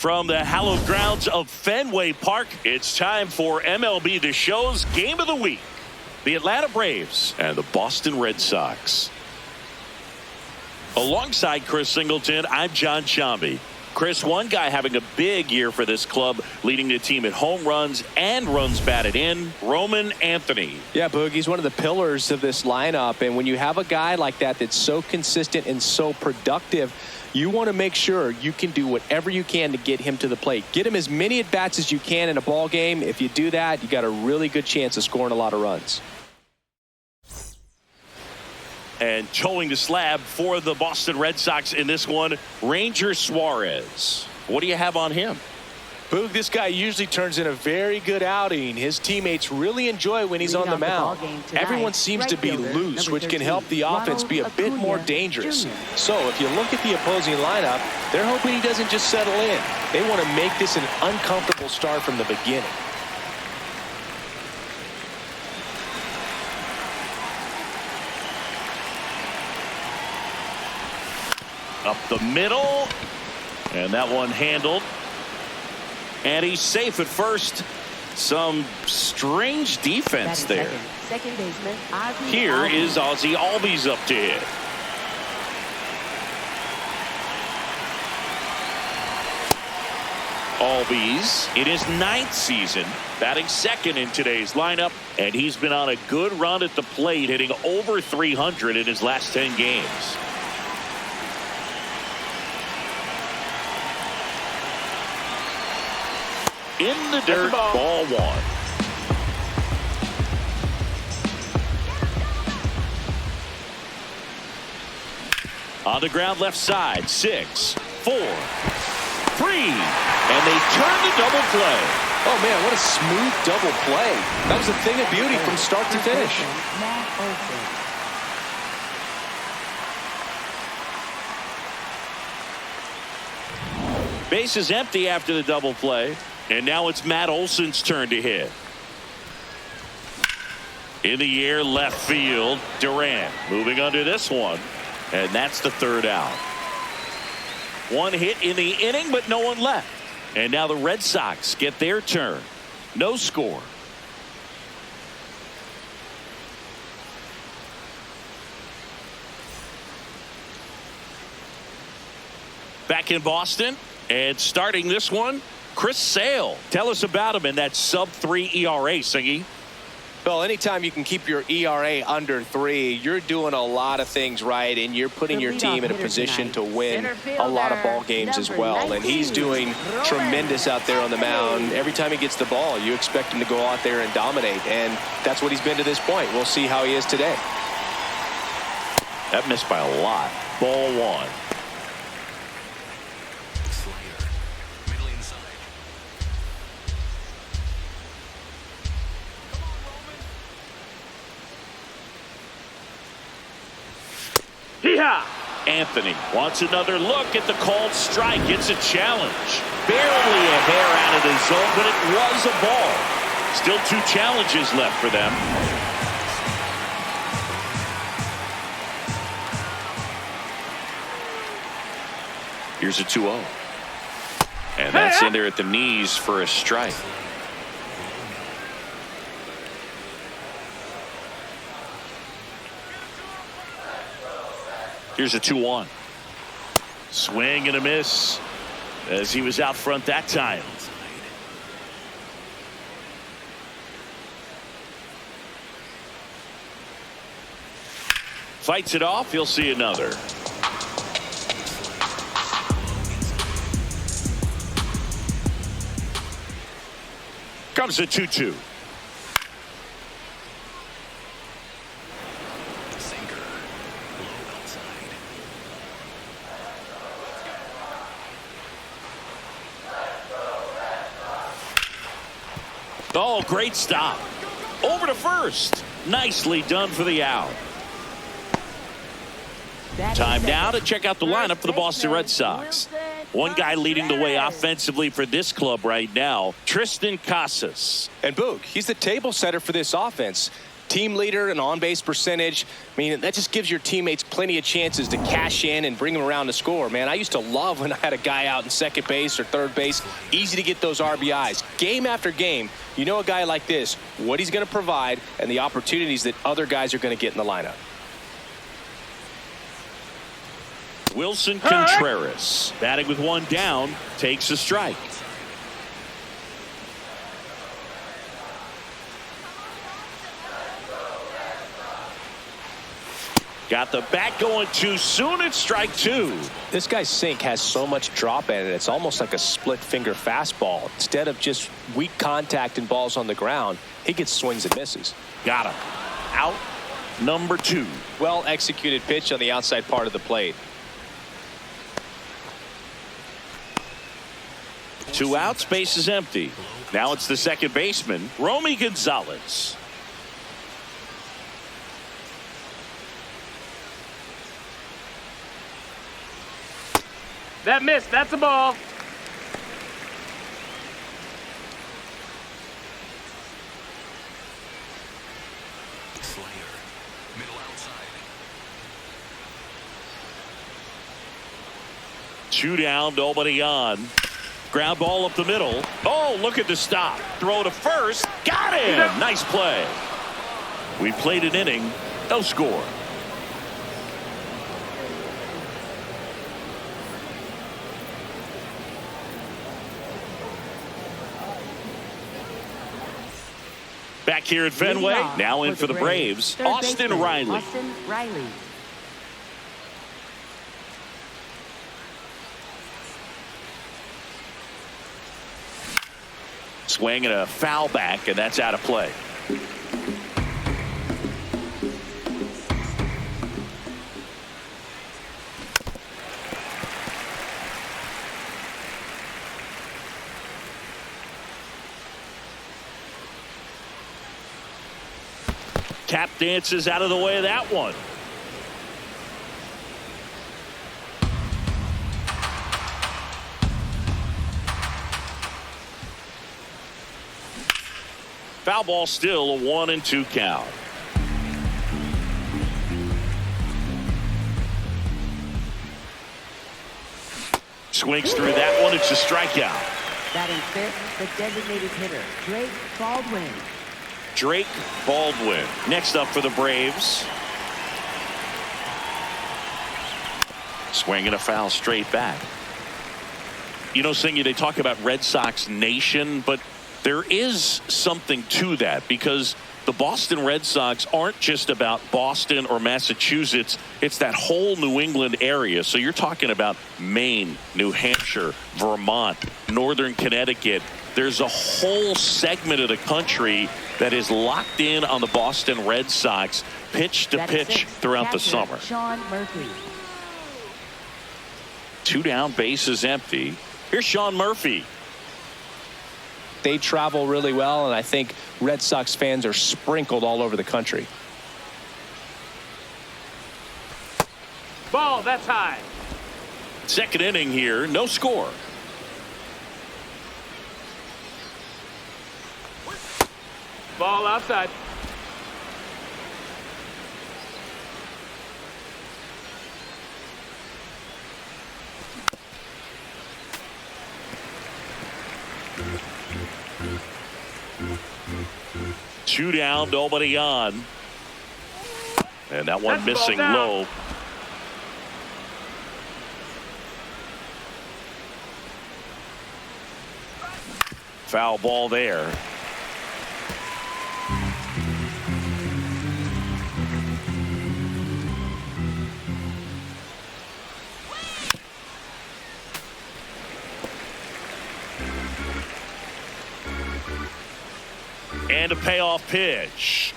From the hallowed grounds of Fenway Park, it's time for MLB The Show's Game of the Week. The Atlanta Braves and the Boston Red Sox. Alongside Chris Singleton, I'm John Shambi. Chris, one guy having a big year for this club, leading the team in home runs and runs batted in, Roman Anthony. Yeah, Boog, he's one of the pillars of this lineup. And when you have a guy like that that's so consistent and so productive, you want to make sure you can do whatever you can to get him to the plate. Get him as many at-bats as you can in a ball game. If you do that, you got a really good chance of scoring a lot of runs. And towing the slab for the Boston Red Sox in this one, Ranger Suarez. What do you have on him? Boog, this guy usually turns in a very good outing. His teammates really enjoy when he's on the mound. Everyone seems to be loose, which can help the offense be a bit more dangerous. So if you look at the opposing lineup, they're hoping he doesn't just settle in. They want to make this an uncomfortable start from the beginning. Up the middle, and that one handled. And he's safe at first. Some strange defense there. Second baseman, Here is Ozzie Albies up to hit. Albies in his 9th season, batting second in today's lineup, and he's been on a good run at the plate, hitting over 300 in his last 10 games. In the dirt, ball one. On the ground left side, 6, 4, 3. And they turn the double play. Oh, man, what a smooth double play. That was a thing of beauty from start to finish. Base is empty after the double play. And now it's Matt Olson's turn to hit. In the air, left field, Durant moving under this one. And that's the third out. One hit in the inning, but no one left. And now the Red Sox get their turn. No score. Back in Boston, and starting this one, Chris Sale. Tell us about him in that sub-3 ERA, Singy. Well, anytime you can keep your ERA under 3, you're doing a lot of things right, and you're putting your team in a position to win a lot of ball games as well. And he's doing tremendous out there on the mound. Every time he gets the ball, you expect him to go out there and dominate, and that's what he's been to this point. We'll see how he is today. That missed by a lot. Ball one. Anthony wants another look at the called strike. It's a challenge. Barely a hair out of the zone, but it was a ball. Still 2 challenges left for them. Here's a 2-0. And that's in there at the knees for a strike. Here's a 2-1. Swing and a miss as he was out front that time. Fights it off. You'll see another. Comes a 2-2. Oh, great stop. Over to first. Nicely done for the out. Time now to check out the lineup for the Boston Red Sox. One guy leading the way offensively for this club right now, Triston Casas. And Boog, he's the table setter for this offense. team leader and on-base percentage. I mean, that just gives your teammates plenty of chances to cash in and bring them around to score. Man, I used to love when I had a guy out in second base or third base. Easy to get those RBIs. Game after game, you know a guy like this, what he's going to provide and the opportunities that other guys are going to get in the lineup. Wilson Contreras, batting with one down, takes a strike. Got the bat going too soon. It's strike two. This guy's sink has so much drop in it. It's almost like a split finger fastball. Instead of just weak contact and balls on the ground, he gets swings and misses. Got him. Out number two. Well executed pitch on the outside part of the plate. 2 outs, base is empty. Now it's the second baseman, Romy Gonzalez. That missed. That's a ball. Two down, nobody on. Ground ball up the middle. Oh, look at the stop. Throw to first. Got him. Nice play. We played an inning. No score. Back here at Fenway. Now in for the Braves. Austin Riley. Swing and a foul back, and that's out of play. Tap dances out of the way of that one. Foul ball, still a 1-2 count. Swings through that one. It's a strikeout. Batting fifth, the designated hitter, Drake Baldwin. Drake Baldwin. Next up for the Braves. Swinging a foul straight back. You know, Singy, they talk about Red Sox Nation, but there is something to that because the Boston Red Sox aren't just about Boston or Massachusetts. It's that whole New England area. So you're talking about Maine, New Hampshire, Vermont, Northern Connecticut. There's a whole segment of the country that is locked in on the Boston Red Sox pitch to pitch throughout the summer. Sean Murphy. 2 down, bases empty. Here's Sean Murphy. They travel really well, and I think Red Sox fans are sprinkled all over the country. Ball, that's high. Second inning here, no score. Ball outside. Two down, nobody on. And that one missing low. Foul ball there. And a payoff pitch.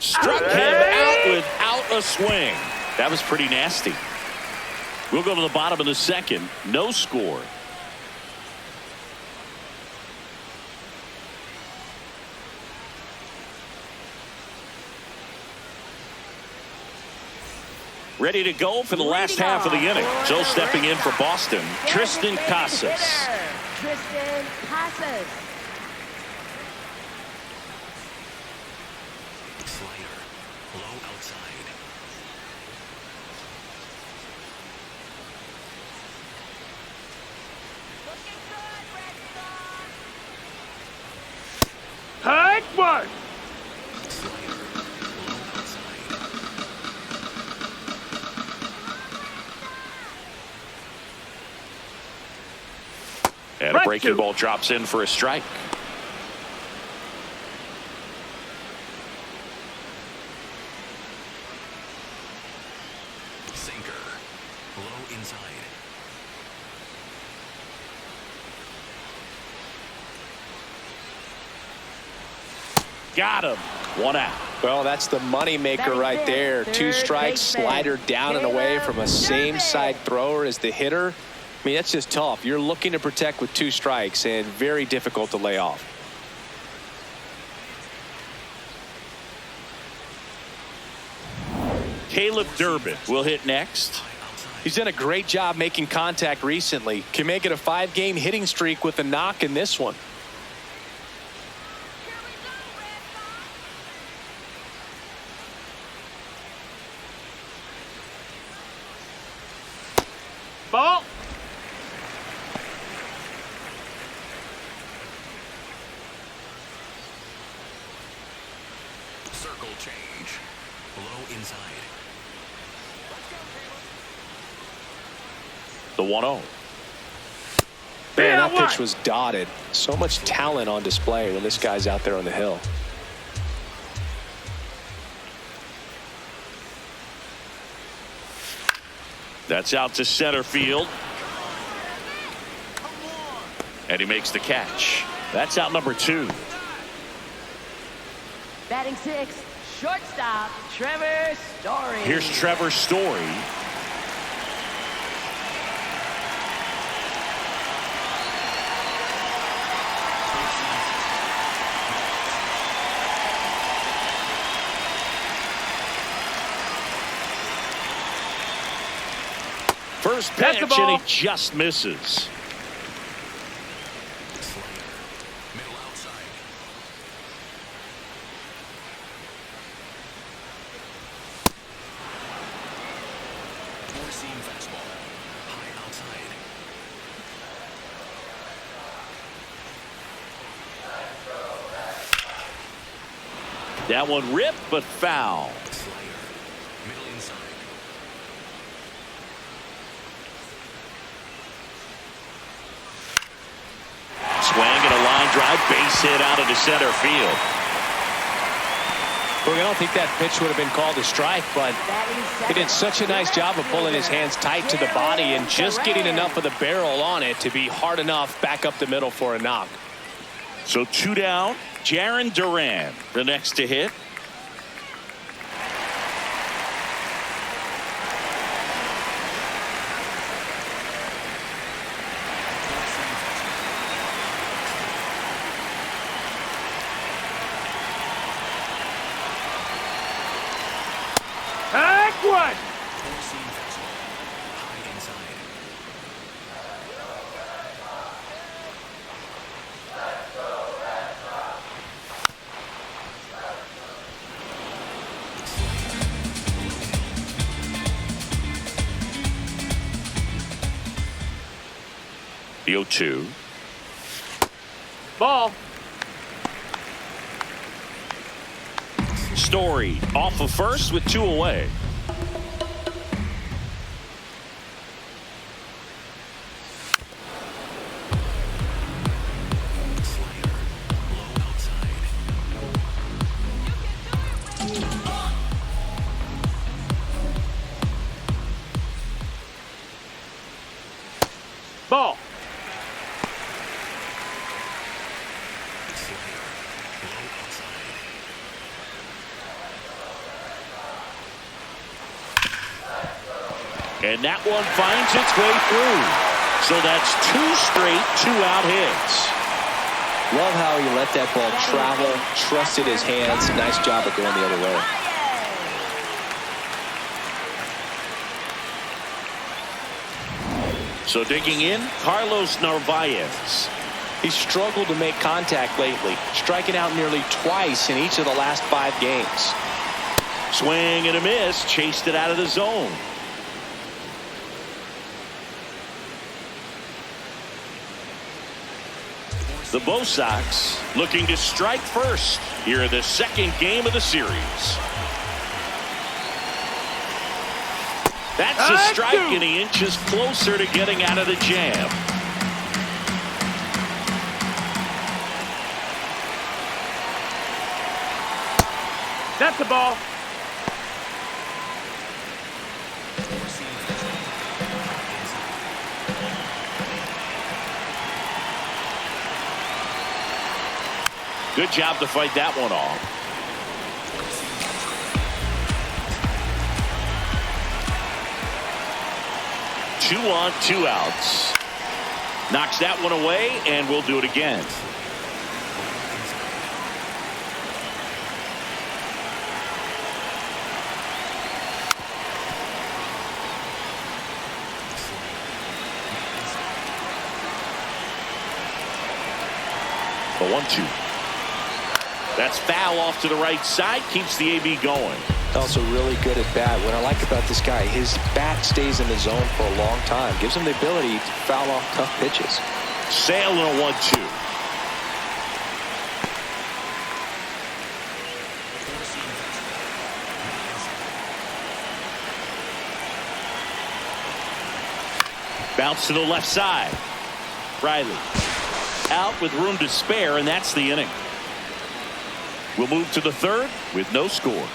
Struck him out without a swing. That was pretty nasty. We'll go to the bottom of the second. No score. Ready to go for the last half of the inning. So stepping in for Boston, Tristan Casas. Tristan Casas. one. And a breaking ball drops in for a strike. Sinker. Low inside. Got him. One out. Well, that's the money maker right there. Two strikes, slider down and away from a same side thrower as the hitter. I mean, that's just tough. You're looking to protect with two strikes and very difficult to lay off. Caleb Durbin will hit next. He's done a great job making contact recently. Can make it a 5-game hitting streak with a knock in this one. Ball. Circle change. Low inside. The 1-0. Man, that pitch was dotted. So much talent on display when this guy's out there on the hill. That's out to center field. And he makes the catch. That's out number 2. Batting 6, shortstop, Trevor Story. Here's Trevor Story. First pitch, and he just misses. Middle outside. Four-seam fastball. High outside. That one ripped, but foul. Slider. Middle inside. Swing and a line drive, base hit out into center field. Look, I don't think that pitch would have been called a strike, but he did such a nice job of pulling his hands tight to the body and just getting enough of the barrel on it to be hard enough back up the middle for a knock. So 2 down. Jarren Duran, the next to hit. Take one. Four-seam fastball. High inside. The 0-2. Ball. Story off of first with 2 away. Slider. Low outside. Ball. Slider. Low outside. And that one finds its way through. So that's 2 straight 2-out hits. Love how he let that ball travel, trusted his hands. Nice job of going the other way. So digging in, Carlos Narvaez. He's struggled to make contact lately, striking out nearly twice in each of the last 5 games. Swing and a miss, chased it out of the zone. The Bo Sox looking to strike first here in the second game of the series. That's a strike, and he inches closer to getting out of the jam. That's the ball. Good job to fight that one off. Two on, two outs. Knocks that one away, and we'll do it again. The 1-2. That's foul off to the right side. Keeps the AB going. Also really good at bat. What I like about this guy, his bat stays in the zone for a long time. Gives him the ability to foul off tough pitches. Sale in a 1-2. Bounce to the left side. Riley out with room to spare, and that's the inning. We'll move to the third with no score.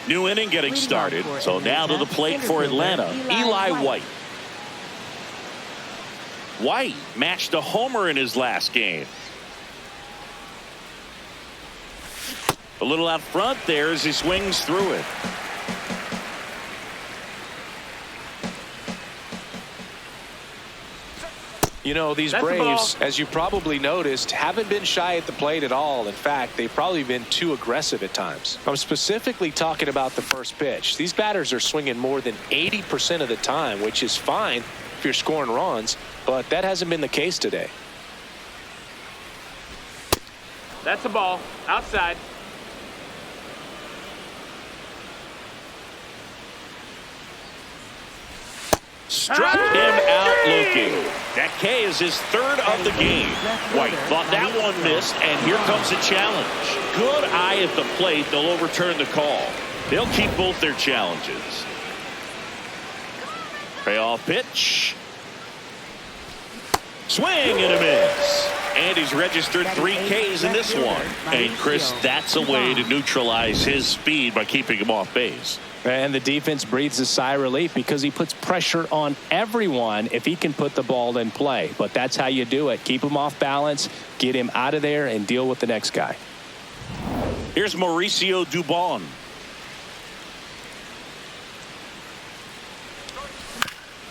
New inning getting started. So now to the plate for Atlanta, Eli White. White matched a homer in his last game. A little out front there as he swings through it. You know, these Braves, as you probably noticed, haven't been shy at the plate at all. In fact, they've probably been too aggressive at times. I'm specifically talking about the first pitch. These batters are swinging more than 80% of the time, which is fine if you're scoring runs, but that hasn't been the case today. That's the ball. Outside. Struck him out looking. That K is his third of the game. White thought that one missed, and here comes a challenge. Good eye at the plate. They'll overturn the call. They'll keep both their challenges. Payoff pitch. Swing and a miss. And he's registered 3 Ks in this one. And Chris, that's a way to neutralize his speed by keeping him off base. And the defense breathes a sigh of relief because he puts pressure on everyone if he can put the ball in play. But that's how you do it. Keep him off balance, get him out of there, and deal with the next guy. Here's Mauricio Dubon.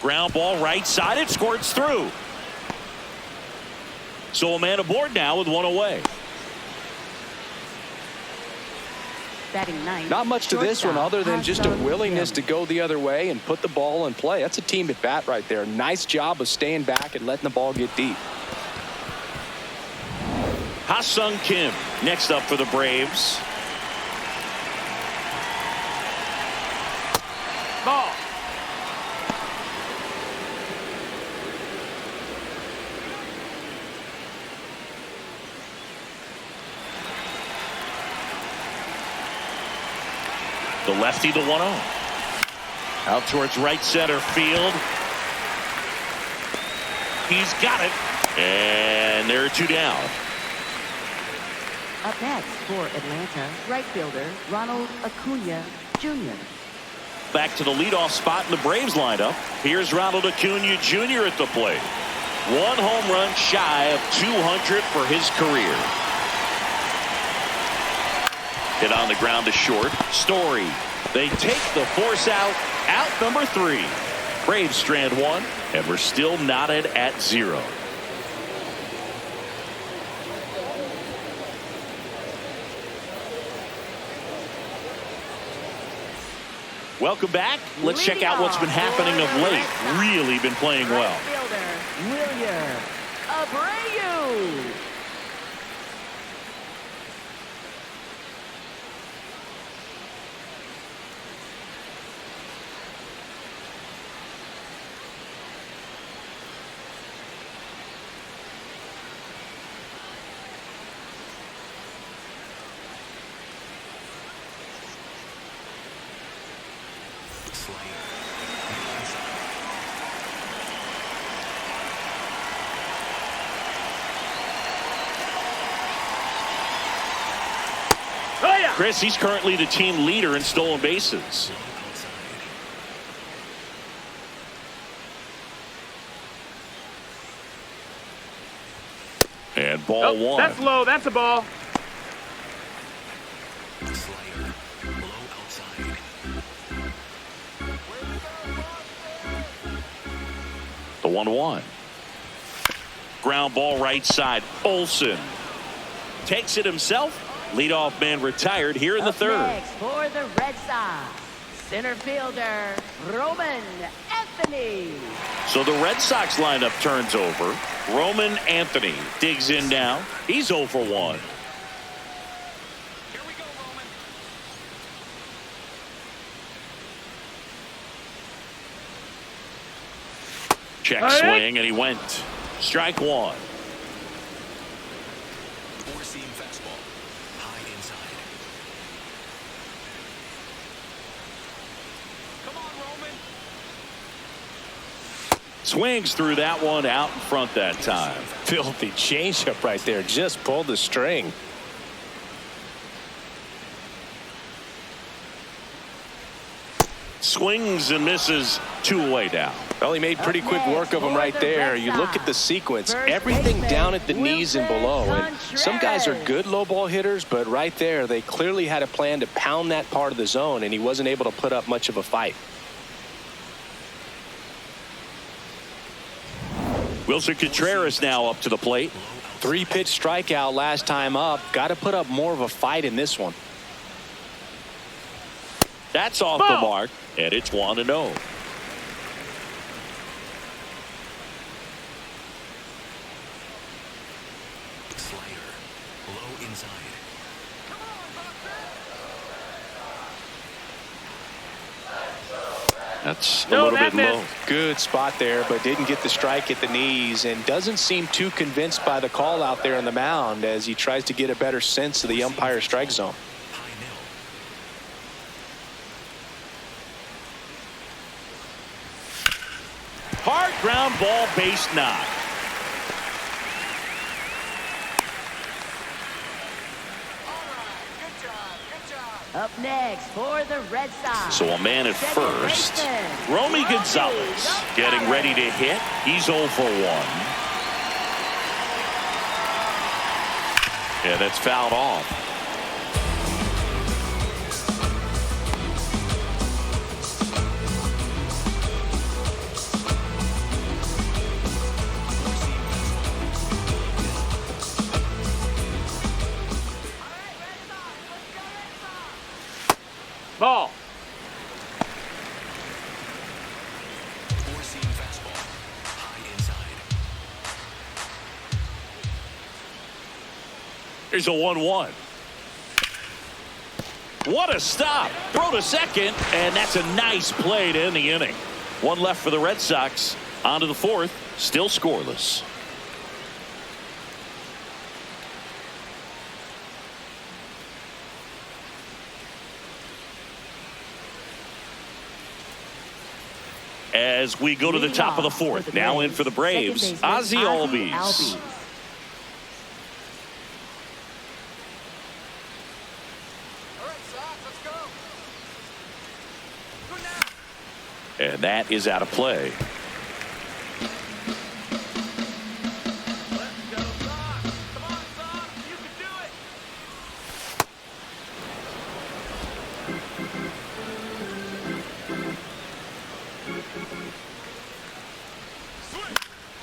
Ground ball right side. It squirts through. So a man aboard now with one away. Not much to this one other than just a willingness to go the other way and put the ball in play. That's a team at bat right there. Nice job of staying back and letting the ball get deep. Ha-Sung Kim next up for the Braves. Ball. The lefty, the 1-0. Out towards right center field. He's got it. And there are 2 down. Up next for Atlanta, right fielder Ronald Acuna Jr. Back to the leadoff spot in the Braves lineup. Here's Ronald Acuna Jr. at the plate. 1 home run shy of 200 for his career. Hit on the ground to short. Story. They take the force out. Out number 3. Braves strand 1, and we're still knotted at 0. Welcome back. Let's check out what's been happening of late. Really been playing well. Fielder Wilyer Abreu. Oh, yeah. Chris, he's currently the team leader in stolen bases. And ball Oh, one. that's low. That's a ball. Slider. Low outside. The 1-1. Ground ball right side. Olsen takes it himself. Leadoff man retired here in the Up third. next for the Red Sox, center fielder Roman Anthony. So the Red Sox lineup turns over. Roman Anthony digs in now. He's 0 for 1. Here we go, Roman. Check All right. swing, and he went. Strike one. Four-seam fastball. High inside. Come on, Roman. Swings through that one out in front that time. Filthy changeup right there. Just pulled the string. Swings and misses, 2 away now. Well, he made pretty quick work of him right there. You look at the sequence, everything down at the knees and below. And some guys are good low ball hitters, but right there, they clearly had a plan to pound that part of the zone, and he wasn't able to put up much of a fight. Wilson Contreras now up to the plate. 3-pitch strikeout last time up. Got to put up more of a fight in this one. That's off the mark, and it's 1-0. Slider. Low inside. That's a No, little that bit low. missed. Good spot there, but didn't get the strike at the knees and doesn't seem too convinced by the call out there on the mound as he tries to get a better sense of the umpire's strike zone. High mill. Hard ground ball, base knock. Up next for the Red Sox. So a man at second first. baseman, Romy Gonzalez getting ready to hit. He's 0 for 1. Yeah, that's fouled off. Ball. Four-seam fastball. High inside. Here's a 1-1. What a stop. Throw to second, and that's a nice play to end the inning. One left for the Red Sox. On to the fourth. Still scoreless. As we go to the top of the fourth. Now in for the Braves, Ozzie Albies. And that is out of play.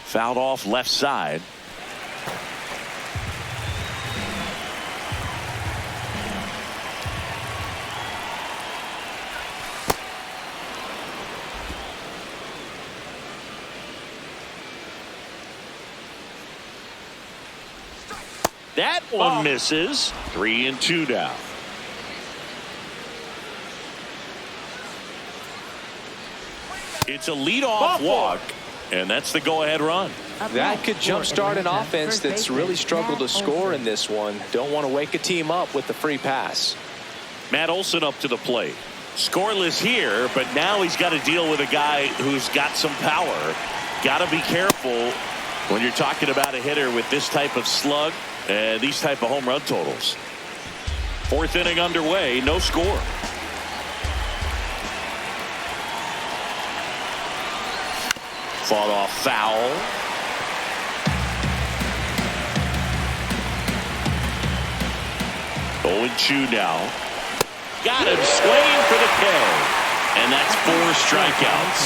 Fouled off left side. That one misses. 3-2 now. It's a leadoff walk, and that's the go-ahead run. That could jumpstart an offense that's really struggled to score in this one. Don't want to wake a team up with the free pass. Matt Olson up to the plate. Scoreless here, but now he's got to deal with a guy who's got some power. Got to be careful when you're talking about a hitter with this type of slug and these type of home run totals. Fourth inning underway, no score. Fought off foul. Oh, 2 now. Got him swinging for the K. And that's 4 strikeouts.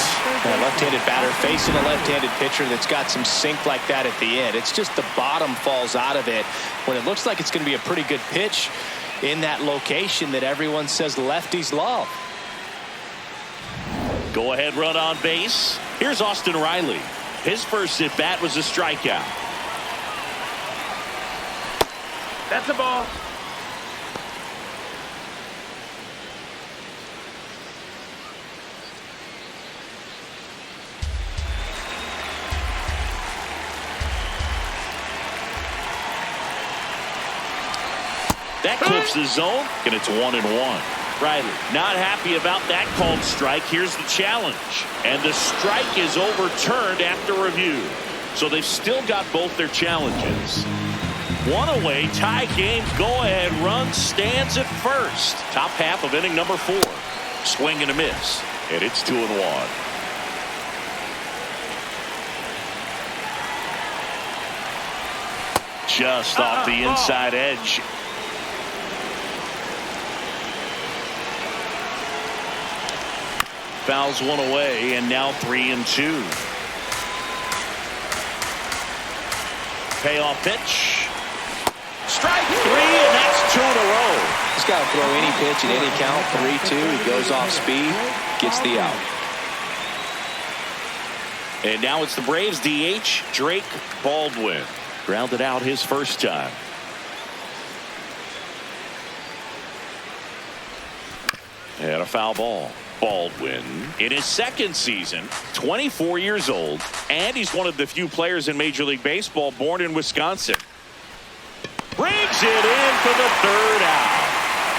A left-handed batter facing a left-handed pitcher that's got some sink like that at the end. It's just the bottom falls out of it when it looks like it's going to be a pretty good pitch in that location that everyone says lefties love. Go ahead run on base. Here's Austin Riley. His first at bat was a strikeout. That's a ball. That clips the zone, and it's 1-1. Riley not happy about that called strike. Here's the challenge. And the strike is overturned after review. So they've still got both their challenges. 1 away, tie game, go-ahead run stands at first. Top half of inning number 4. Swing and a miss. And it's 2-1. Just off the inside edge. Fouls 1 away, and now 3-2. Payoff pitch. Strike 3, and that's 2 in a row. He's got to throw any pitch at any count. 3-2. He goes off speed, gets the out. And now it's the Braves DH, Drake Baldwin. Grounded out his first time. And a foul ball. Baldwin in his second season, 24 years old, and he's one of the few players in Major League Baseball born in Wisconsin. Brings it in for the 3rd out.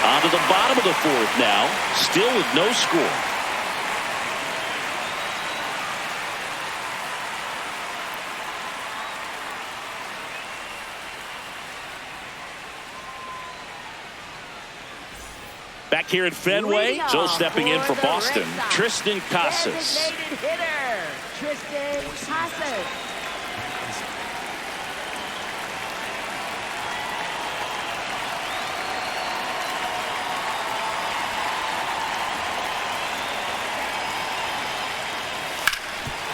On to the bottom of the 4th now, still with no score. Back here at Fenway, so stepping in for Boston, Tristan Casas. Tristan Casas.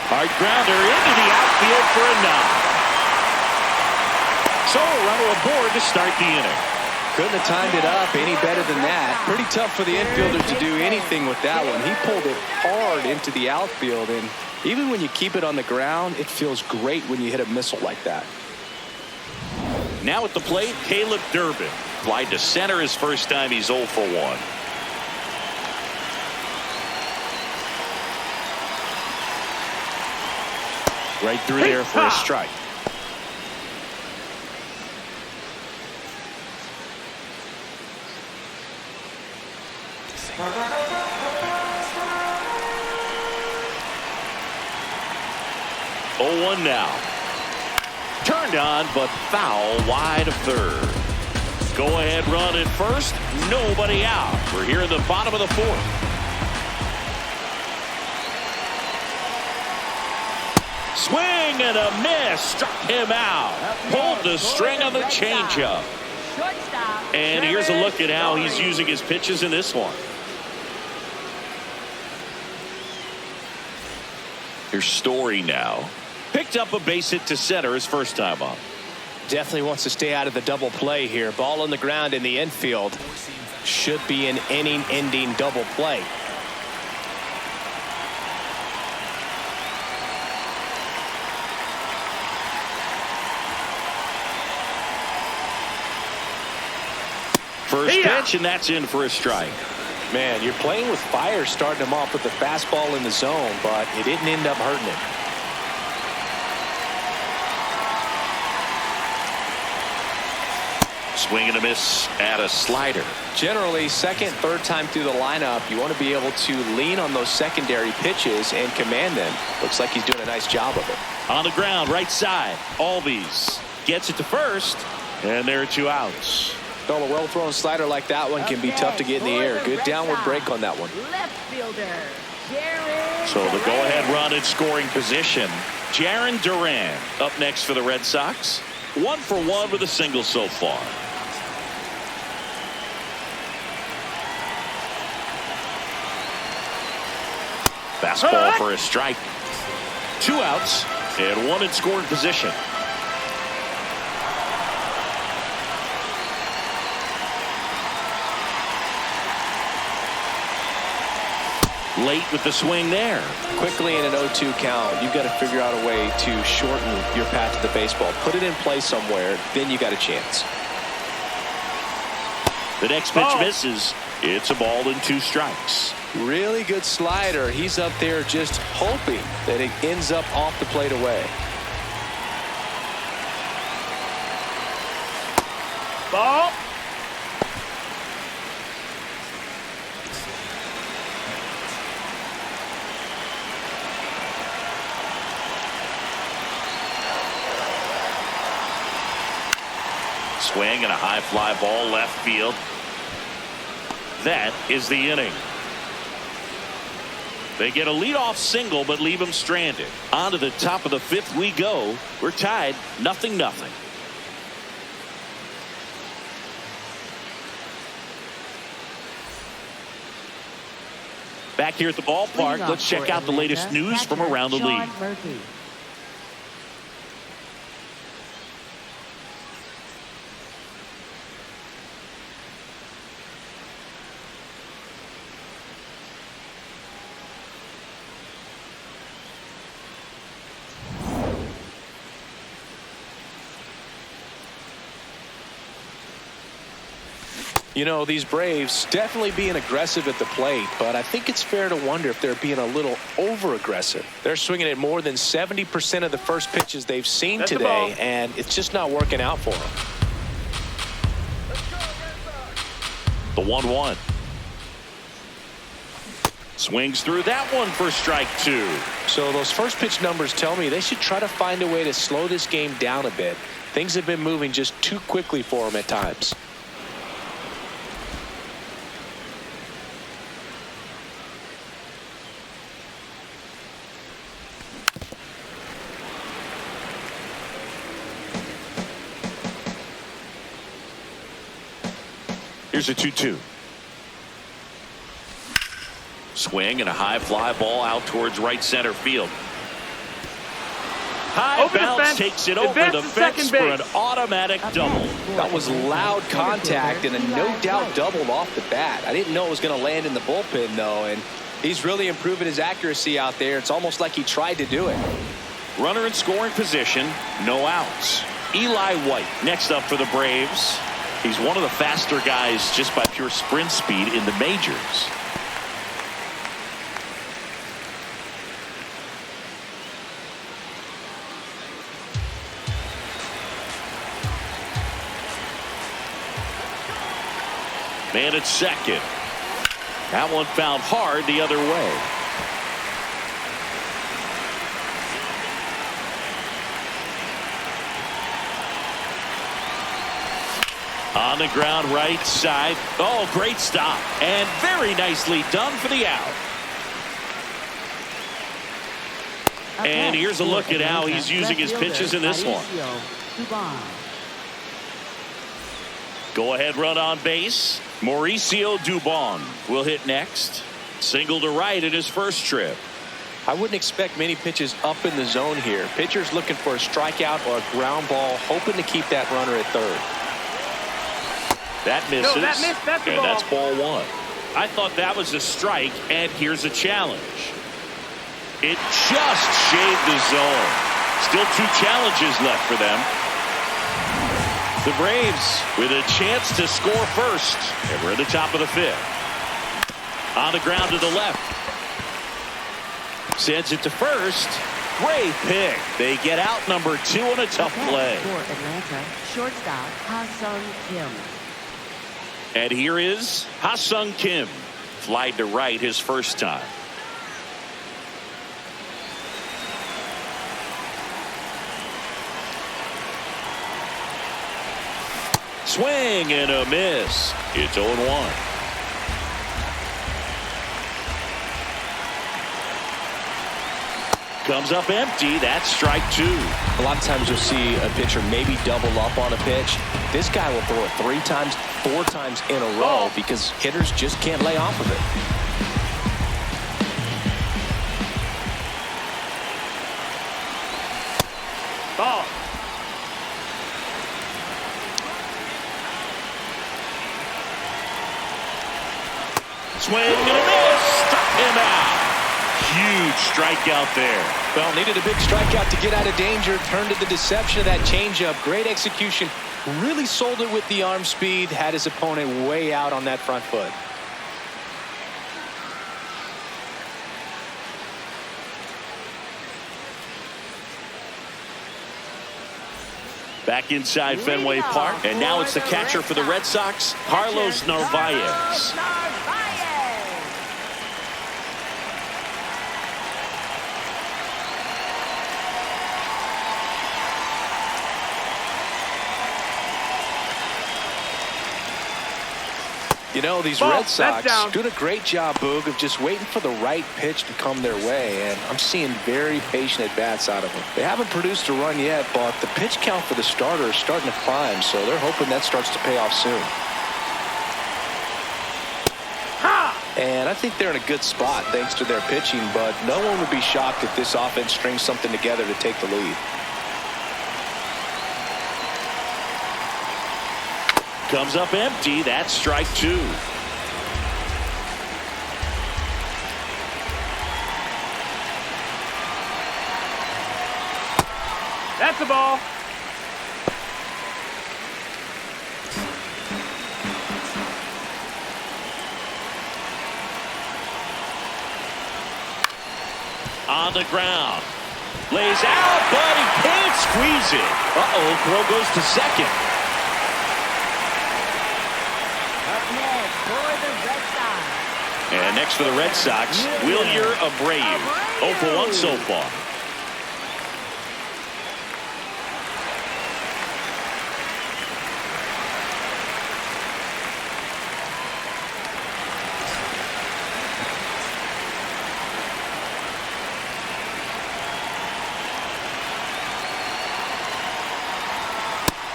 Hard grounder into the outfield for a knock. So a runner aboard to start the inning. Couldn't have timed it up any better than that. Pretty tough for the infielder to do anything with that one. He pulled it hard into the outfield, and even when you keep it on the ground, it feels great when you hit a missile like that. Now at the plate, Caleb Durbin. Flied to center his first time. He's 0 for 1. Right through there for a strike. Oh, 1 now. Turned on, but foul wide of third. Go ahead run at first. Nobody out. We're here in the bottom of the 4th. Swing and a miss. Struck him out. Pulled the string on the changeup. And here's a look at how he's using his pitches in this one. Here's Story now. Picked up a base hit to center his first time up. Definitely wants to stay out of the double play here. Ball on the ground in the infield. Should be an inning-ending double play. First pitch, and that's in for a strike. Man, you're playing with fire, starting him off with the fastball in the zone, but it didn't end up hurting him. Swing and a miss at a slider. Generally, second, third time through the lineup, you want to be able to lean on those secondary pitches and command them. Looks like he's doing a nice job of it. On the ground, right side. Albies gets it to first, and there are 2 outs. Well, a well-thrown slider like that one can be tough to get in the air. Good downward break on that one. Left fielder, Jaron. So the go-ahead run in scoring position. Jaron Duran up next for the Red Sox. 1 for 1 with a single so far. Fastball for a strike. 2 outs and 1 in scoring position. Late with the swing there. Quickly in an 0-2 count, you've got to figure out a way to shorten your path to the baseball. Put it in play somewhere, then you got a chance. The next pitch misses. It's a ball and 2 strikes. Really good slider. He's up there just hoping that it ends up off the plate away. Ball. Swing and a high fly ball left field. That is the inning. They get a leadoff single but leave him stranded. On to the top of the 5th we go. We're tied 0-0. Back here at the ballpark, let's check out the latest news from around the league. You know, these Braves definitely being aggressive at the plate, but I think it's fair to wonder if they're being a little over-aggressive. They're swinging at more than 70% of the first pitches they've seen today, and it's just not working out for them. The 1-1. Swings through that one for strike 2. So those first pitch numbers tell me they should try to find a way to slow this game down a bit. Things have been moving just too quickly for them at times. Here's a 2-2. Swing and a high fly ball out towards right center field. High Over the bounce fence. takes it over Advance the to fence second for an base. automatic double. That was loud contact and a no doubt doubled off the bat. I didn't know it was going to land in the bullpen though, and he's really improving his accuracy out there. It's almost like he tried to do it. Runner in scoring position, no outs. Eli White next up for the Braves. He's one of the faster guys just by pure sprint speed in the majors. Man at second. That one found hard the other way. On the ground right side. Oh, great stop. And very nicely done for the out. And here's a look at how he's using his pitches in this one. Go ahead run on base. Mauricio Dubon will hit next. Single to right in his first trip. I wouldn't expect many pitches up in the zone here. Pitcher's looking for a strikeout or a ground ball, hoping to keep that runner at third. That misses. No, that missed. That's the and ball. that's ball 1. I thought that was a strike, and here's a challenge. It just shaved the zone. Still 2 challenges left for them. The Braves with a chance to score first. And we're at the top of the 5th. On the ground to the left. Sends it to first. Great pick. They get out number 2 on a tough play. For Atlanta, shortstop Ha-Sung Kim. And here is Ha-Sung Kim. Flied to right his first time. Swing and a miss. It's 0-1. Comes up empty. That's strike 2. A lot of times you'll see a pitcher maybe double up on a pitch. This guy will throw it 3 times, 4 times in a row because hitters just can't lay off of it. Ball. Swing and a miss. Struck him out. Huge strikeout there. Well, needed a big strikeout to get out of danger. Turned to the deception of that changeup. Great execution. Really sold it with the arm speed. Had his opponent way out on that front foot. Back inside Fenway Park, and now it's the catcher for the Red Sox, Carlos Narvaez. You know, these Ball. Red Sox That's down. doing a great job, Boog, of just waiting for the right pitch to come their way, and I'm seeing very patient at-bats out of them. They haven't produced a run yet, but the pitch count for the starter is starting to climb, so they're hoping that starts to pay off soon. And I think they're in a good spot thanks to their pitching, but no one would be shocked if this offense strings something together to take the lead. Comes up empty. That's strike 2. That's the ball. On the ground. Lays out, but he can't squeeze it. Uh-oh, throw goes to second. Up next for the Red Sox. And next for the Red Sox, Wilyer Abreu. 0 for 1 so far.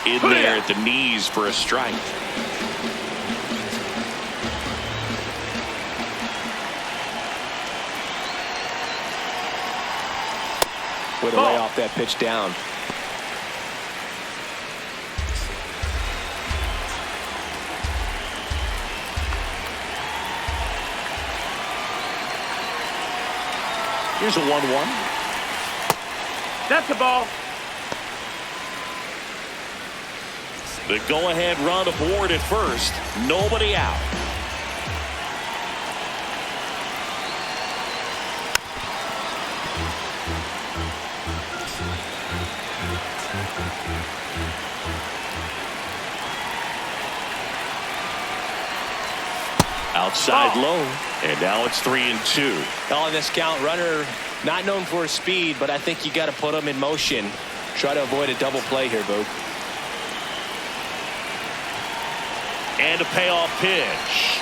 In there at the knees for a strike. Way to lay off that pitch down. Here's a 1-1. That's the ball. The go-ahead run aboard at first. Nobody out. Outside low, and now it's 3-2. On this count, runner not known for his speed, but I think you got to put him in motion. Try to avoid a double play here, Boog. And a payoff pitch.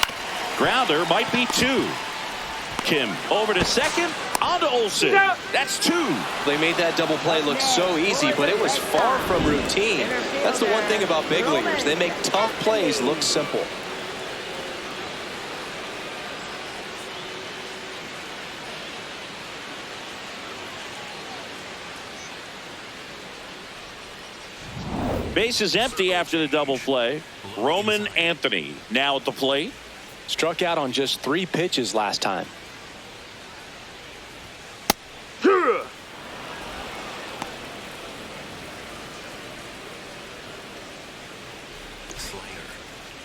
Grounder might be 2. Kim over to second. On to Olsen. That's 2. They made that double play look so easy, but it was far from routine. That's the one thing about big leaguers. They make tough plays look simple. Base is empty after the double play. Roman Anthony now at the plate. Struck out on just 3 pitches last time. Slider.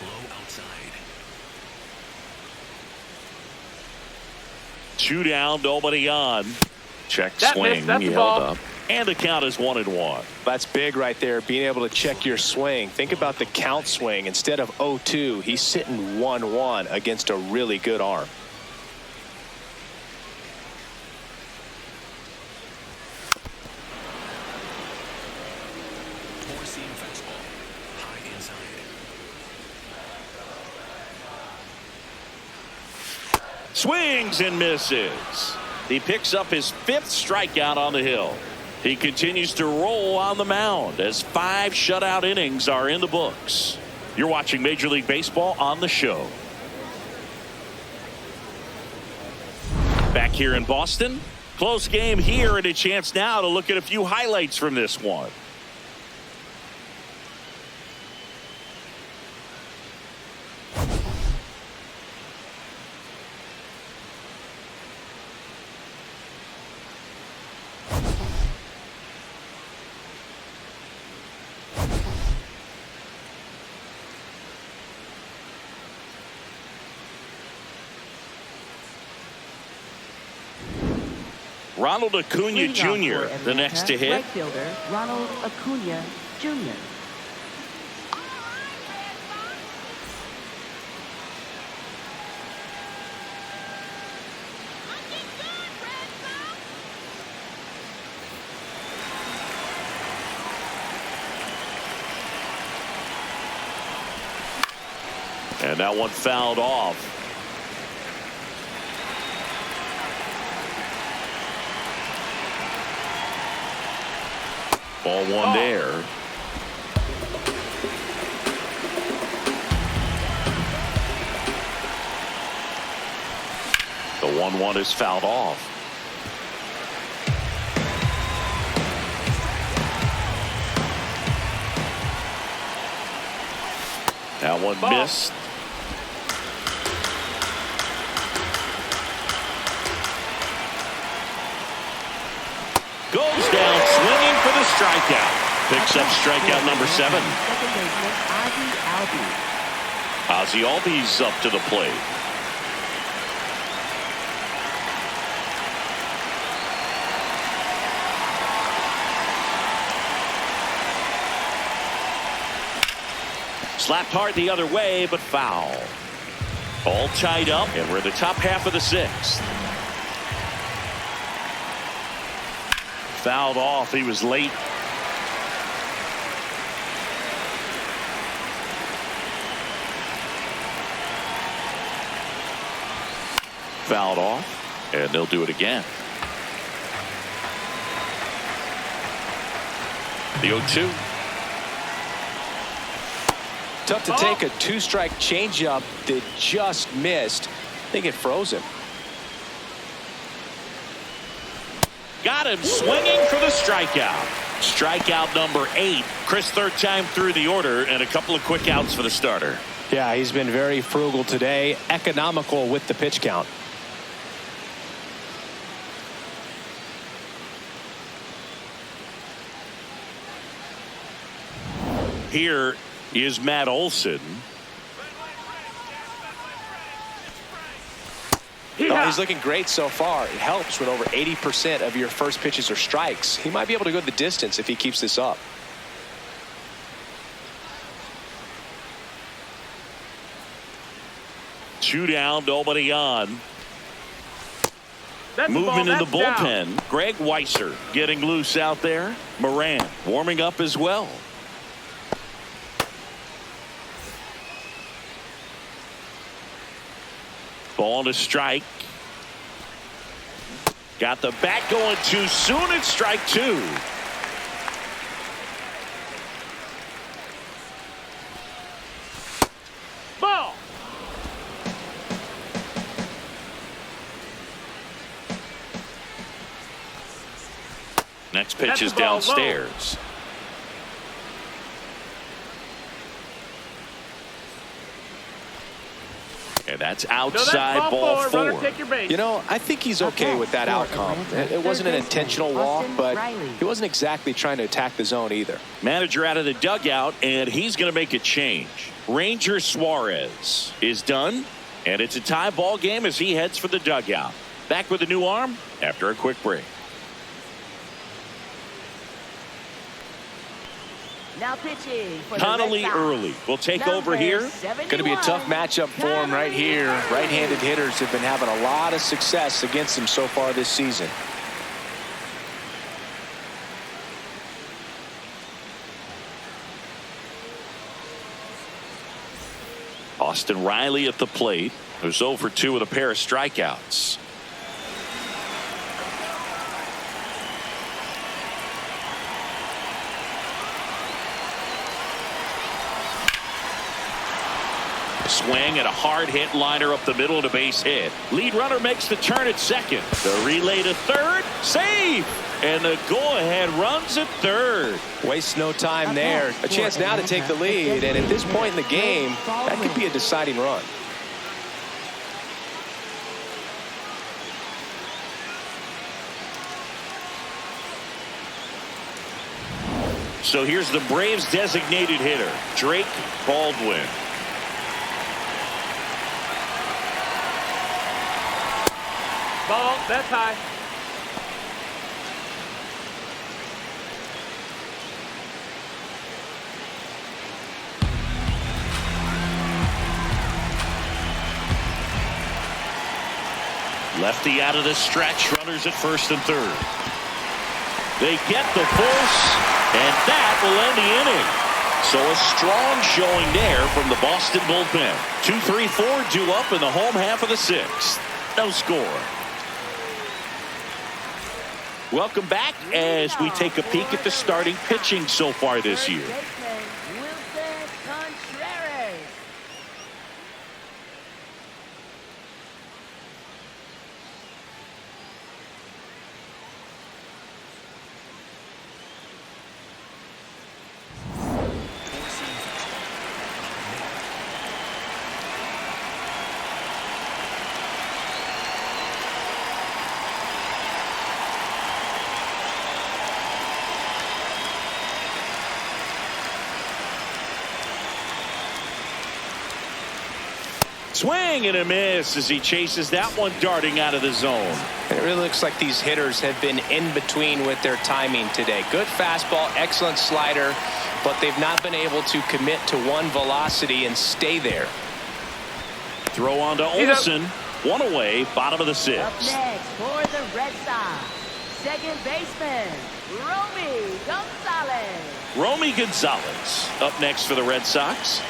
Low outside. 2 down, nobody on. Check That swing. missed. That's He the held ball. up. And the count is 1-1. That's big right there, being able to check your swing. Think about the count swing. Instead of 0-2, he's sitting 1-1 against a really good arm. Four-seam fastball. High inside. Swings and misses. He picks up his 5th strikeout on the hill. He continues to roll on the mound as 5 shutout innings are in the books. You're watching Major League Baseball on the show. Back here in Boston. Close game here and a chance now to look at a few highlights from this one. Ronald Acuna Jr., the next to hit. Right fielder Ronald Acuna Jr. And that one fouled off. Ball one there. The 1-1 is fouled off. That one missed. Goes down swinging for the strikeout. Picks up strikeout number 7. Second baseman Ozzie Albies. Ozzie Albies up to the plate. Slapped hard the other way, but foul. All tied up, and we're in the top half of the 6th. Fouled off. He was late. Fouled off, and they'll do it again. The 0-2. Tough to take a 2-strike changeup that just missed. I think it froze him. Got him swinging for the strikeout. Strikeout number 8. Chris, 3rd time through the order, and a couple of quick outs for the starter. Yeah, he's been very frugal today, economical with the pitch count. Here is Matt Olson. Oh, he's looking great so far. It helps when over 80% of your first pitches are strikes. He might be able to go the distance if he keeps this up. Two down, nobody on. That's Movement in the ball. That's bullpen. down. Greg Weisser getting loose out there. Moran warming up as well. Ball to strike. Got the bat going too soon. It's strike 2. Ball. Next pitch That's is the ball low. downstairs. And that's outside ball 4. Runner, take your base. You know, I think he's okay with that outcome. It wasn't an intentional walk, but he wasn't exactly trying to attack the zone either. Manager out of the dugout, and he's going to make a change. Ranger Suarez is done, and it's a tie ball game as he heads for the dugout. Back with a new arm after a quick break. Now pitching for the Connolly Red Sox, early will take number over here. Going Going to be a tough matchup for him right here. Right-handed hitters have been having a lot of success against him so far this season. Austin Riley at the plate, who's 0 for 2 with a pair of strikeouts. A swing and a hard hit liner up the middle and a base hit. Lead runner makes the turn at second. The relay to third. Save. And the go-ahead runs at third. Wastes no time there. A chance now to take the lead, and at this point in the game, that could be a deciding run. So here's the Braves designated hitter, Drake Baldwin. Ball. That's high. Lefty out of the stretch. Runners at first and third. They get the force, and that will end the inning. So a strong showing there from the Boston bullpen. 2-3-4 due up in the home half of the sixth. No score. Welcome back as we take a peek at the starting pitching so far this year. Swing and a miss as he chases that one darting out of the zone. It really looks like these hitters have been in between with their timing today. Good fastball, excellent slider, but they've not been able to commit to one velocity and stay there. Throw on to Olsen. One away, bottom of the Up sixth. next for the Red Sox, second baseman, Romy Gonzalez. Romy Gonzalez up next for the Red Sox.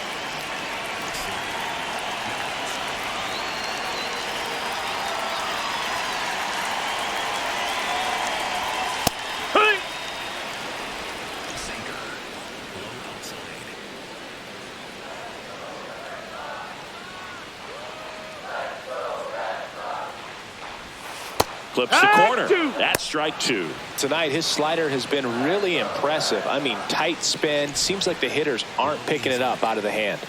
Clips the corner. That's strike two. Tonight, his slider has been really impressive. I mean, tight spin. Seems like the hitters aren't picking it up out of the hand.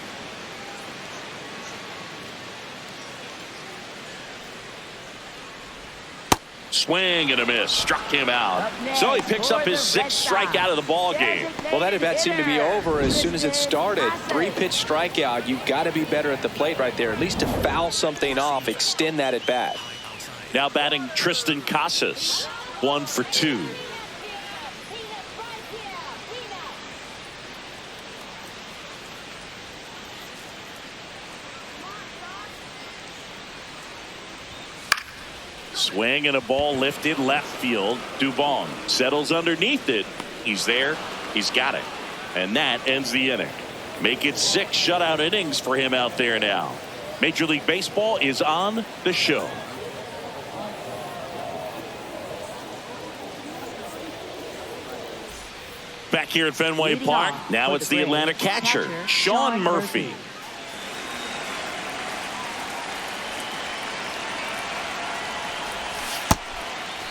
Swing and a miss. Struck him out. So he picks up his sixth strikeout of the ball game. Well, that at bat seemed to be over as soon as it started. 3-pitch strikeout. You've got to be better at the plate right there. At least to foul something off, extend that at bat. Now batting Tristan Casas. 1 for 2. Swing and a ball lifted left field. Dubon settles underneath it. He's there. He's got it. And that ends the inning. Make it 6 shutout innings for him out there now. Major League Baseball is on the show. Back here at Fenway Park. Now it's the Atlanta catcher, Sean Murphy.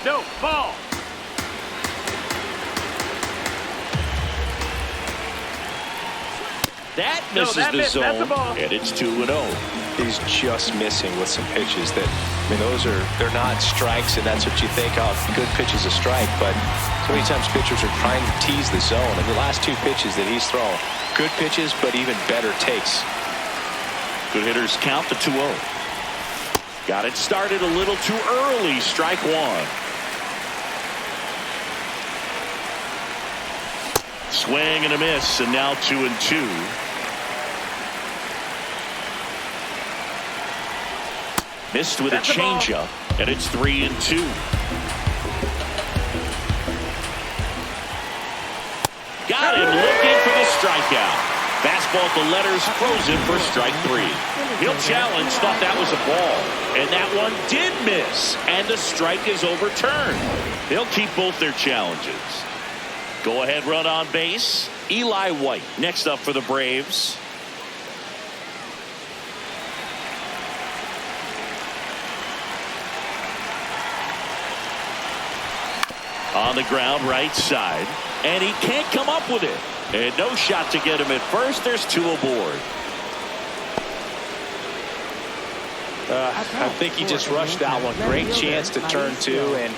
No, ball. That misses the That's zone, a ball. and it's 2-0. He's just missing with some pitches that, I mean, they're not strikes, and that's what you think of. Good pitch is a strike, but so many times pitchers are trying to tease the zone. And the last 2 pitches that he's thrown, good pitches, but even better takes. Good hitters count the 2-0. Got it started a little too early. Strike 1. Swing and a miss, and now 2-2. Missed with a changeup, and it's 3-2. Got him looking for the strikeout. Fastball at the letters, frozen for strike 3. He'll challenge, thought that was a ball, and that one did miss, and the strike is overturned. They'll keep both their challenges. Go ahead run on base. Eli White next up for the Braves. On the ground right side, and he can't come up with it. And no shot to get him at first. There's 2 aboard. I think he just rushed that one. Great chance to turn 2, and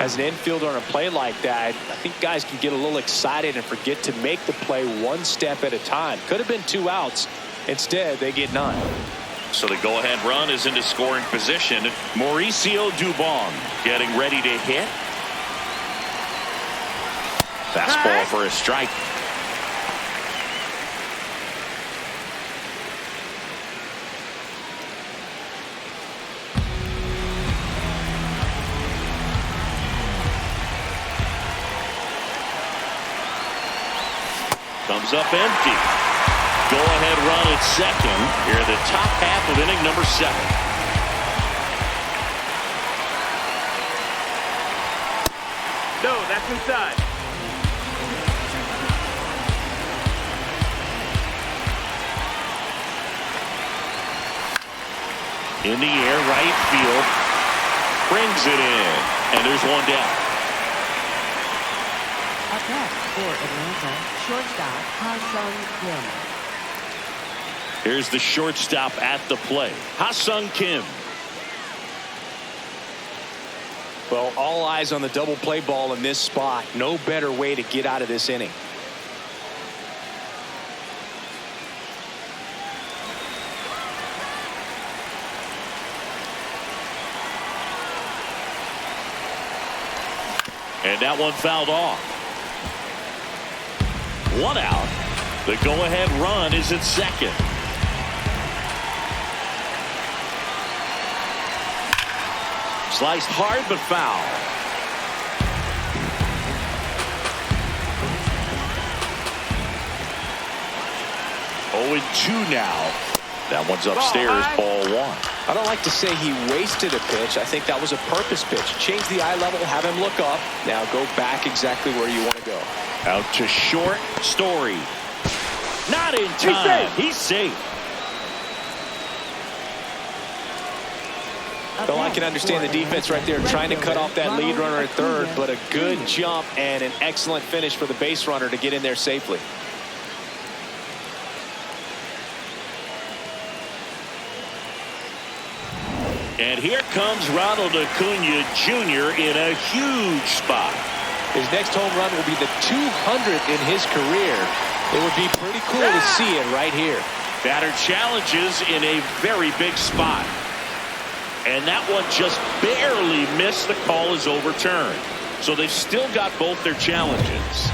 as an infielder on a play like that, I think guys can get a little excited and forget to make the play one step at a time. Could have been 2 outs. Instead, they get none. So the go-ahead run is into scoring position. Mauricio Dubon getting ready to hit. Fastball for a strike. Comes up empty. Go-ahead run at second here, the top half of inning number 7. No, that's inside. In the air, right field. Brings it in. And there's 1 down. Up next for Atlanta, shortstop Ha-Sung Kim. Here's the shortstop at the plate, Ha-Sung Kim. Well, all eyes on the double play ball in this spot. No better way to get out of this inning. And that one fouled off. 1 out. The go-ahead run is at second. Sliced hard but foul. 0-2 now. That one's upstairs, ball 1. I don't like to say he wasted a pitch. I think that was a purpose pitch. Change the eye level, have him look up. Now go back exactly where you want to go. Out to short, Story. Not in time. He's safe. Well, I can understand the defense right there trying to cut off that lead runner at third, but a good jump and an excellent finish for the base runner to get in there safely. And here comes Ronald Acuna Jr. in a huge spot. His next home run will be the 200th in his career. It would be pretty cool to see it right here. Batter challenges in a very big spot. And that one just barely missed. The call is overturned. So they've still got both their challenges.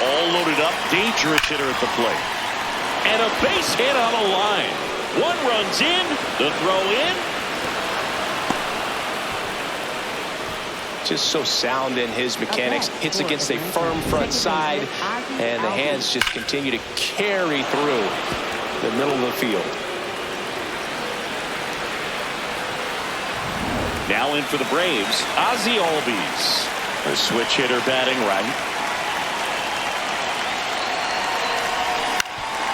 All loaded up, dangerous hitter at the plate. And a base hit on the line. 1 runs in, the throw in. Just so sound in his mechanics. Hits against a firm front side, and the hands just continue to carry through the middle of the field. Now in for the Braves, Ozzie Albies. The switch hitter batting right.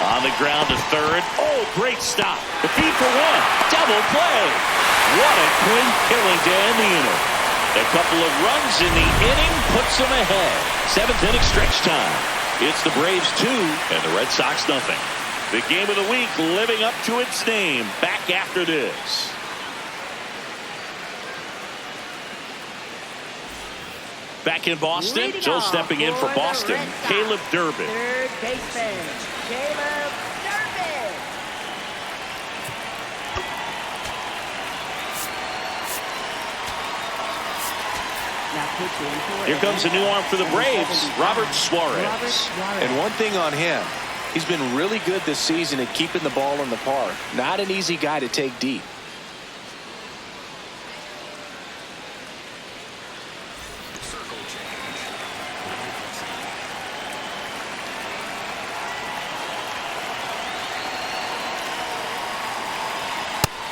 On the ground to third. Oh, great stop. The feed for 1. Double play. What a clean killing to end the inning. A couple of runs in the inning puts them ahead. 7th inning stretch time. It's the Braves 2 and the Red Sox nothing. The game of the week living up to its name. Back after this. Back in Boston, Leading Joe off stepping in for the Boston, Red Sox, Caleb Durbin. Third baseman, Caleb Durbin. Now pitching for Here comes a new arm for the Braves, Robert Suarez. And one thing on him, he's been really good this season at keeping the ball in the park. Not an easy guy to take deep.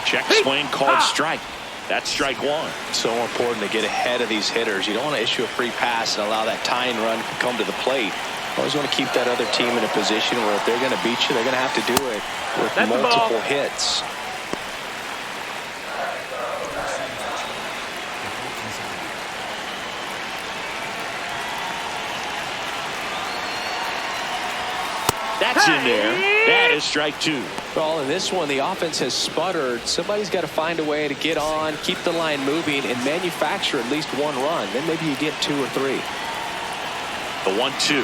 Check swing called strike. That's strike one. So important to get ahead of these hitters. You don't want to issue a free pass and allow that tying run to come to the plate. Always want to keep that other team in a position where if they're going to beat you, they're going to have to do it with That's the ball. multiple hits. That's in there. That is strike two. Well, in this one, the offense has sputtered. Somebody's got to find a way to get on, keep the line moving, and manufacture at least one run. Then maybe you get two or three. The 1-2.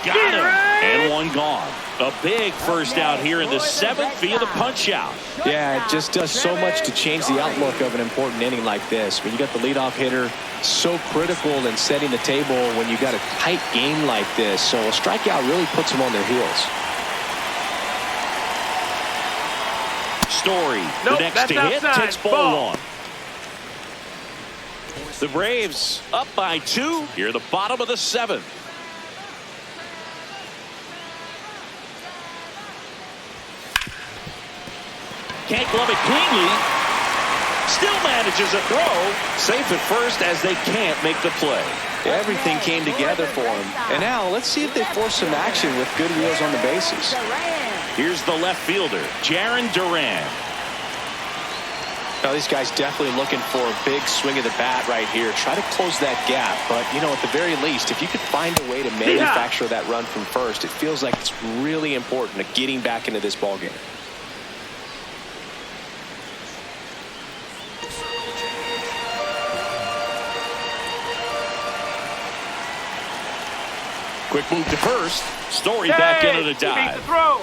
Got him. And one gone. A big first out here in the seventh via the punch out. Yeah, it just does so much to change the outlook of an important inning like this. When you got the leadoff hitter, so critical in setting the table when you got a tight game like this. So a strikeout really puts them on their heels. Story, Nope, the next that's to hit, outside. takes ball Ball. one. The Braves up by 2 here at the bottom of the seventh. Can't glove it cleanly. Still manages a throw. Safe at first as they can't make the play. Everything came together for him. And now let's see if they force some action with good wheels on the bases. Here's the left fielder, Jarren Duran. Now these guys definitely looking for a big swing of the bat right here. Try to close that gap. But, you know, at the very least, if you could find a way to manufacture that run from first, it feels like it's really important to getting back into this ball game. Quick move to first. Story back into the He beat dive. the throw.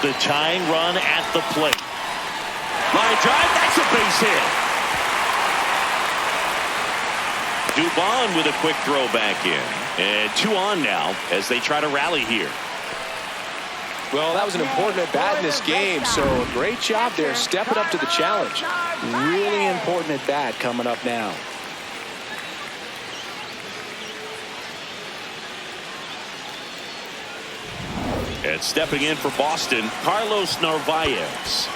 The tying run at the plate. Line drive, that's a base hit. Dubon with a quick throw back in. And 2 on now as they try to rally here. Well, that was an important at-bat in this game, so great job there stepping up to the challenge. Really important at-bat coming up now. And stepping in for Boston, Carlos Narvaez.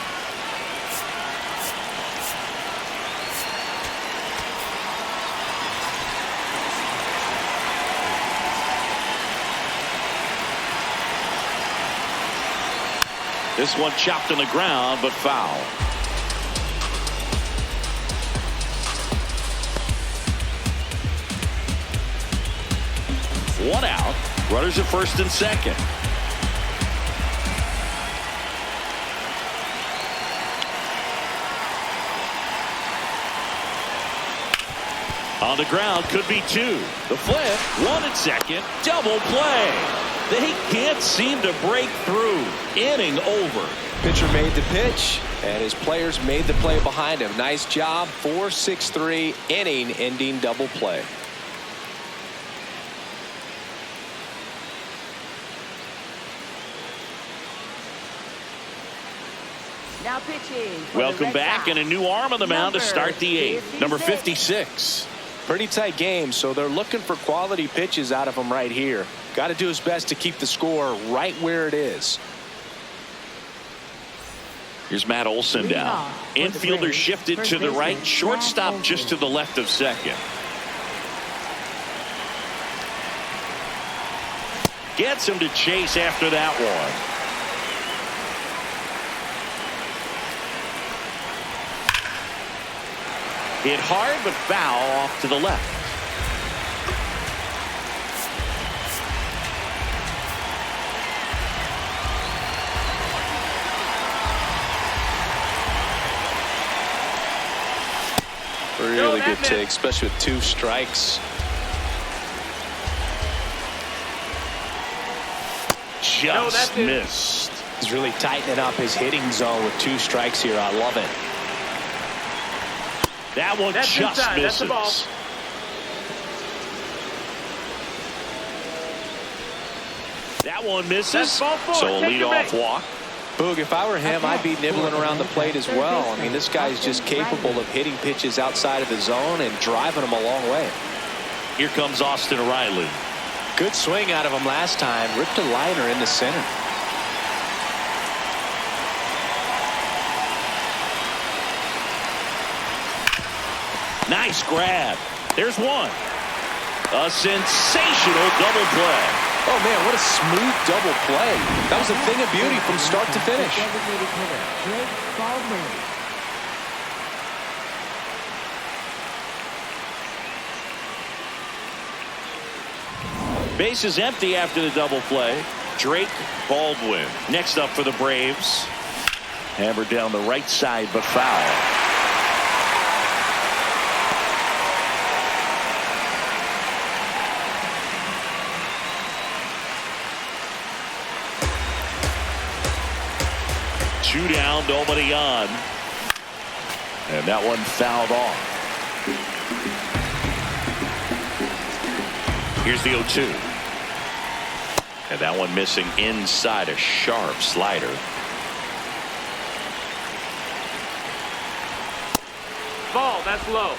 This one chopped on the ground, but foul. One out. Runners at first and second. On the ground, could be 2. The flip, 1 at second, double play. They can't seem to break through. Inning over. Pitcher made the pitch, and his players made the play behind him. Nice job. 4-6-3 inning-ending double play. Now pitching. for the Welcome Red back, Sox. and a new arm on the mound to Number start the 8th. Number 56. 56. Pretty tight game, so they're looking for quality pitches out of him right here. Got to do his best to keep the score right where it is. Here's Matt Olson Leading down. off for the Infielder Braves, shifted first to the right. baseman, Shortstop Matt just to Olson. the left of second. Gets him to chase after that one. Hit hard, but foul off to the left. really good take, especially with 2 strikes. Just missed. He's really tightening up his hitting zone with 2 strikes here. I love it. That one That's just inside. That's the ball. misses. That one misses. That's ball 4. So a Take your leadoff base. walk. Boog, if I were him, I'd be nibbling around the plate as well. I mean, this guy's just capable of hitting pitches outside of the zone and driving them a long way. Here comes Austin Riley. Good swing out of him last time. Ripped a liner in the center. Nice grab. There's one. A sensational double play. Oh, man, what a smooth double play. That was a thing of beauty from start to finish. Designated hitter, Drake Baldwin. Base is empty after the double play. Drake Baldwin next up for the Braves. Hammered down the right side, but foul. Two down, nobody on. And that one fouled off. Here's the 0-2. And that one missing inside, a sharp slider. Ball, that's low.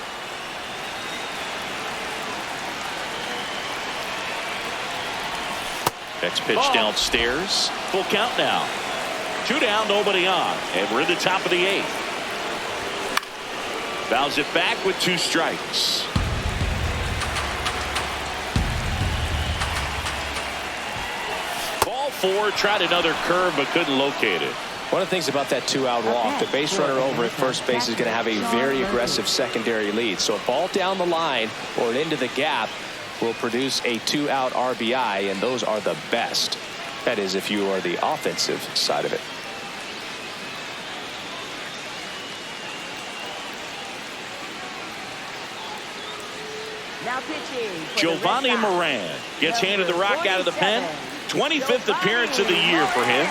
Next pitch Ball. downstairs. Full count now. 2 down, nobody on. And we're in the top of the 8th. Fouls it back with 2 strikes. Ball 4, tried another curve but couldn't locate it. One of the things about that 2-out walk, the base runner over at first base is going to have a very aggressive secondary lead. So a ball down the line or into the gap will produce a 2-out RBI, and those are the best. That is, if you are the offensive side of it. Now pitching for Giovanni the Red Sox, Moran gets handed the rock out of the pen. 25th appearance of the year for him.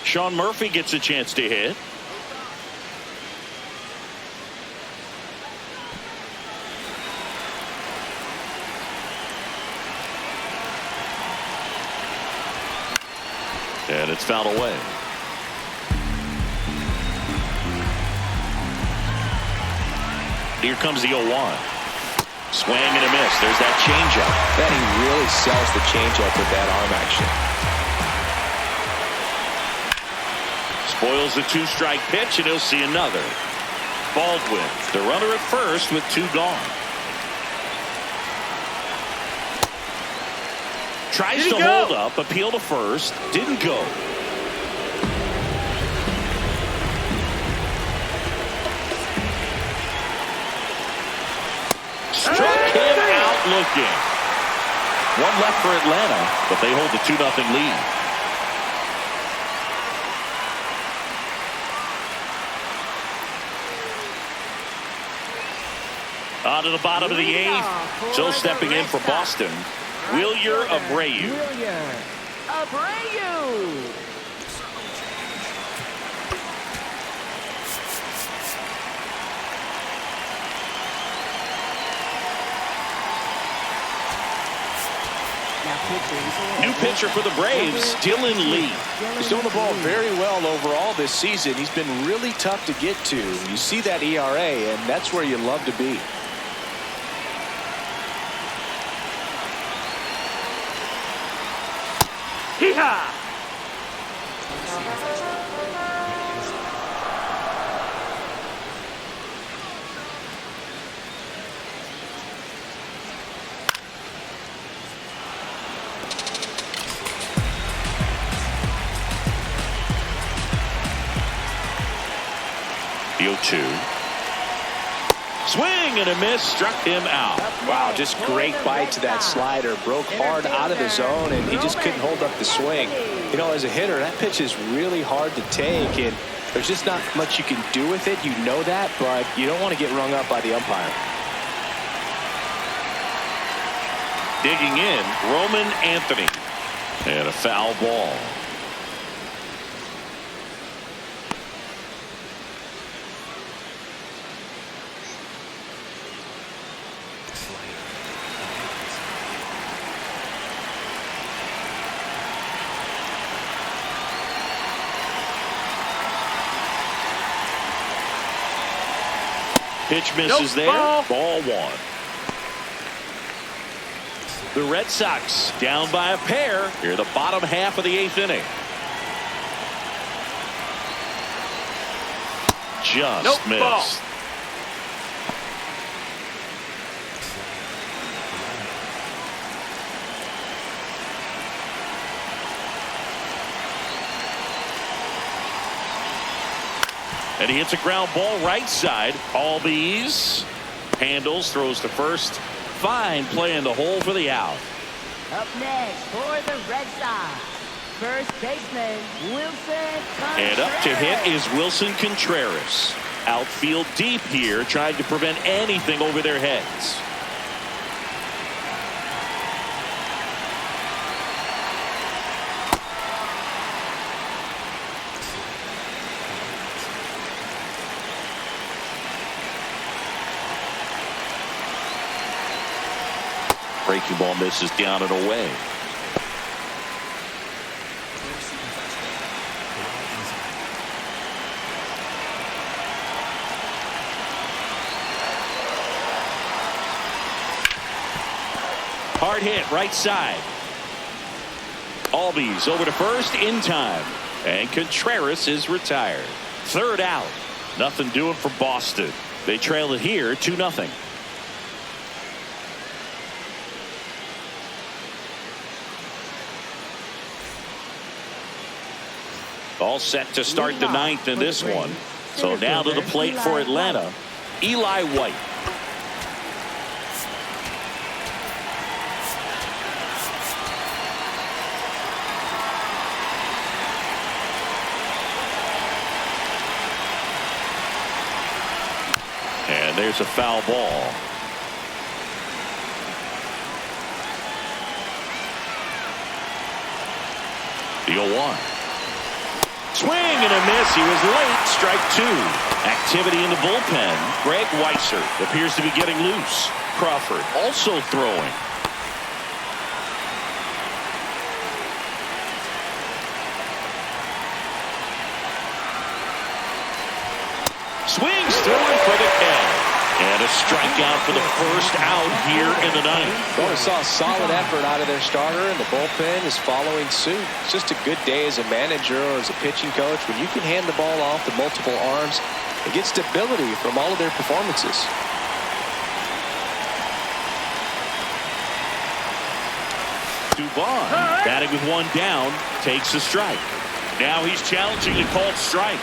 Sean Murphy gets a chance to hit. And it's fouled away. Here comes the 0-1. Swing and a miss. There's that changeup. Then he really sells the changeup with that arm action. Spoils the 2-strike pitch, and he'll see another. Baldwin, the runner at first with 2 gone. Tries to hold up, appeal to first, didn't go. Struck him out looking. 1 left for Atlanta, but they hold the 2-0 lead. On to the bottom of the 8th. So stepping in for Boston, Wilyer Abreu. Wilyer Abreu. New pitcher for the Braves, Dylan Lee. He's doing the ball very well overall this season. He's been really tough to get to. You see that ERA, and that's where you love to be. Hee-haw! The 0-2. Swing and a miss, struck him out. Wow, just great bite to that slider. Broke hard out of the zone, and he just couldn't hold up the swing. You know, as a hitter, that pitch is really hard to take, and there's just not much you can do with it. You know that, but you don't want to get rung up by the umpire. Digging in, Roman Anthony. And a foul ball. Pitch misses there. Ball one. The Red Sox down by a pair here in the bottom half of the 8th inning. Just missed. Ball. And he hits a ground ball right side. Albies handles, throws to first. Fine play in the hole for the out. Up next for the Red Sox, first baseman Wilson Contreras. And up to hit is Wilson Contreras. Outfield deep here, trying to prevent anything over their heads. Breaking ball misses down and away. Hard hit right side. Albies over to first in time. And Contreras is retired. Third out. Nothing doing for Boston. They trail it here 2-0. All set to start the 9th in this one. So now to the plate for Atlanta, Eli White. And there's a foul ball. The 0-1. Swing and a miss. He was late. Strike two. Activity in the bullpen. Greg Weisser appears to be getting loose. Crawford also throwing. Swings through it for the K. And a strikeout for the first out here in the 9th. Well, we saw a solid effort out of their starter, and the bullpen is following suit. It's just a good day as a manager or as a pitching coach when you can hand the ball off to multiple arms and get stability from all of their performances. Dubon, batting with one down, takes a strike. Now he's challenging the called strike.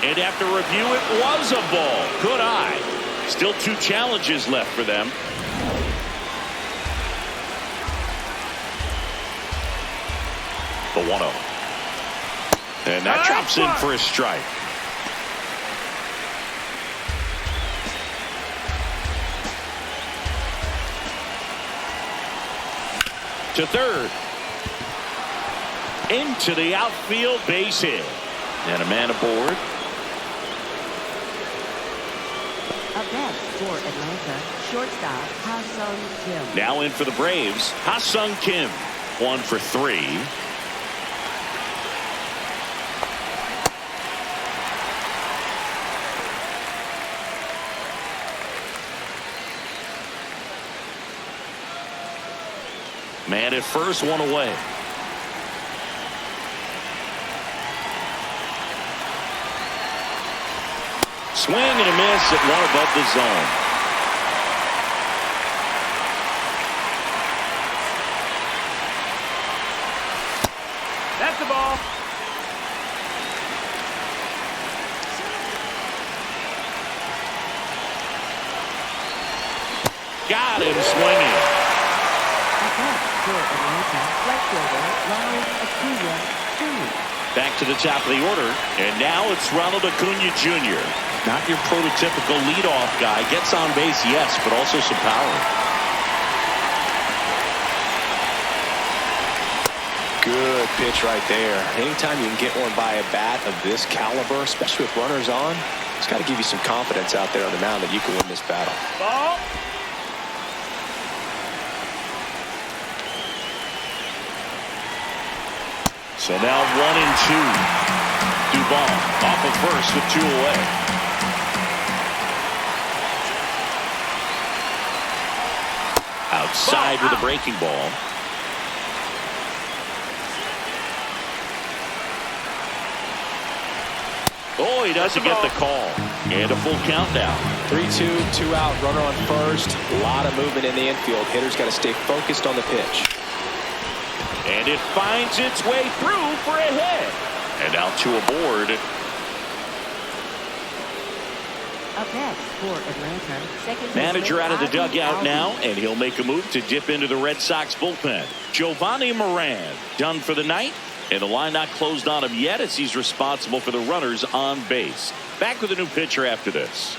And after review, it was a ball. Good eye. Still 2 challenges left for them. The 1-0. And that drops in for a strike. To third. Into the outfield, base hit. And a man aboard. Up next for Atlanta, shortstop Ha-Sung Kim. Now in for the Braves, Ha-Sung Kim. 1 for 3. Man at first, 1 away. Swing and a miss at 1 above the zone. That's the ball. Got him swinging. Back to the top of the order, and now it's Ronald Acuna Jr. Not your prototypical leadoff guy. Gets on base, yes, but also some power. Good pitch right there. Anytime you can get one by a bat of this caliber, especially with runners on, it's got to give you some confidence out there on the mound that you can win this battle. Ball. So now 1-2. Duvall off of first with 2 away. Outside with a breaking ball. Oh, he doesn't get the call. And a full count now. 3-2, 2 out, runner on first. A lot of movement in the infield. Hitters got to stay focused on the pitch. And it finds its way through for a hit. And now 2 aboard. Up next for Atlanta, second Manager out of the Ozzie dugout Albies. now, and he'll make a move to dip into the Red Sox bullpen. Giovanni Moran done for the night, and the line not closed on him yet as he's responsible for the runners on base. Back with a new pitcher after this.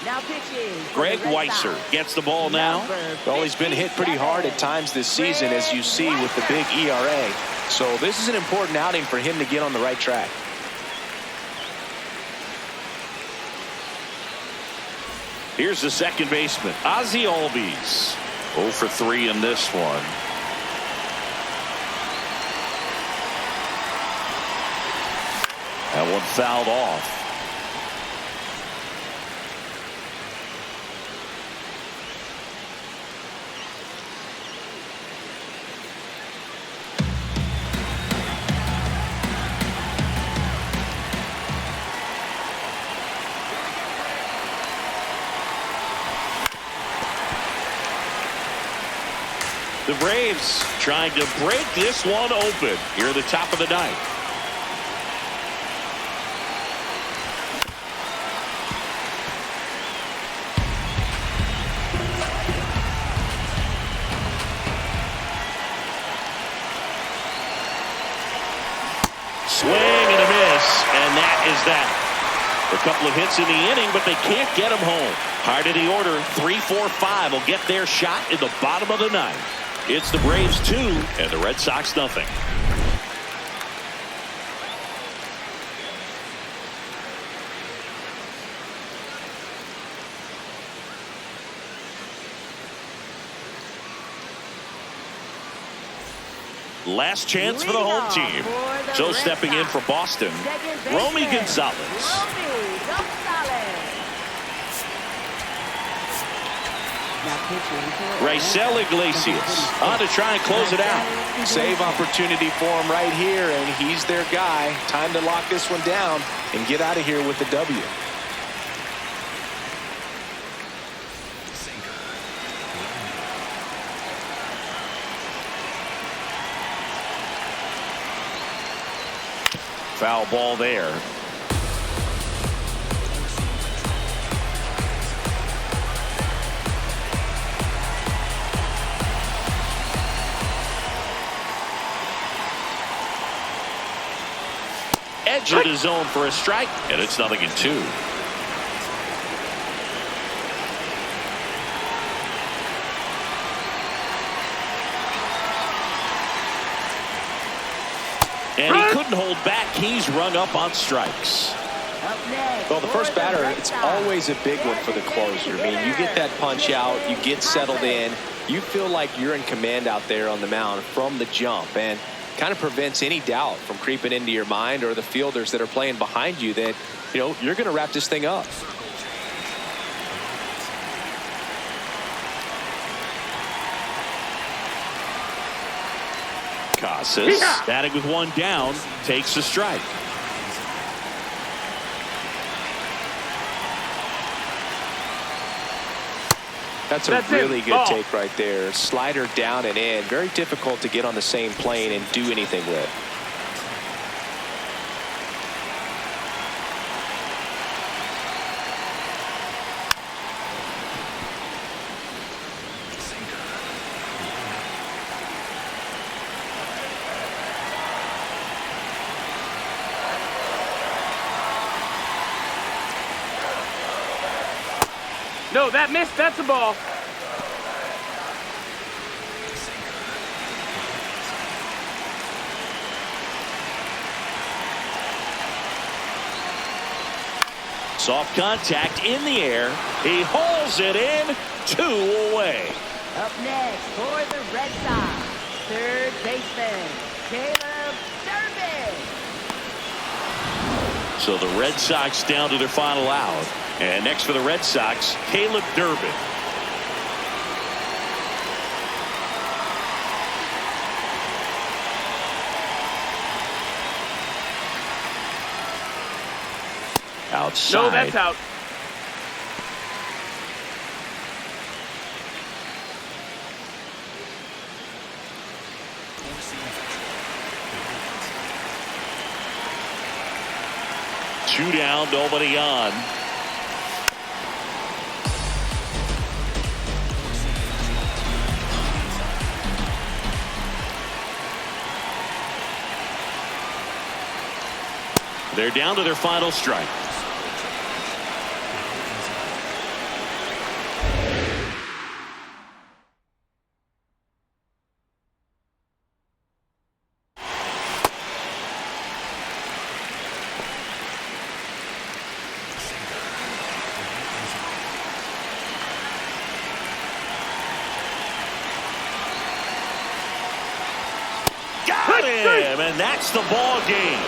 Now pitching. Greg Weisser gets the ball now. Well, he's been hit pretty hard at times this season, as you see with the big ERA. So this is an important outing for him to get on the right track. Here's the second baseman, Ozzie Albies. 0 for 3 in this one. That one fouled off. The Braves trying to break this one open here at the top of the ninth. Swing and a miss, and that is that. A couple of hits in the inning, but they can't get them home. Hard of the order, 3-4-5 will get their shot in the bottom of the ninth. It's the Braves 2 and the Red Sox nothing. Last chance for the home team. So stepping in for Boston, Romy Gonzalez. Raisel Iglesias on to try and close it out. Save opportunity for him right here, and he's their guy. Time to lock this one down and get out of here with the W. Foul ball there. Edge of the zone for a strike, and it's 0-2. And he couldn't hold back. He's rung up on strikes. Well, the first batter, it's always a big one for the closer. I mean, you get that punch out, you get settled in, you feel like you're in command out there on the mound from the jump, and kind of prevents any doubt from creeping into your mind or the fielders that are playing behind you that, you know, you're going to wrap this thing up. Casas, batting with one down, takes the strike. That's a really good take right there. Slider down and in. Very difficult to get on the same plane and do anything with. No, that missed. That's a ball. Soft contact in the air. He hauls it in. 2 away. Up next for the Red Sox, third baseman, Caleb Durbin. So the Red Sox down to their final out. And next for the Red Sox, Caleb Durbin. Outside. No, that's out. Two down, nobody on. They're down to their final strike. Got him, and that's the ball game.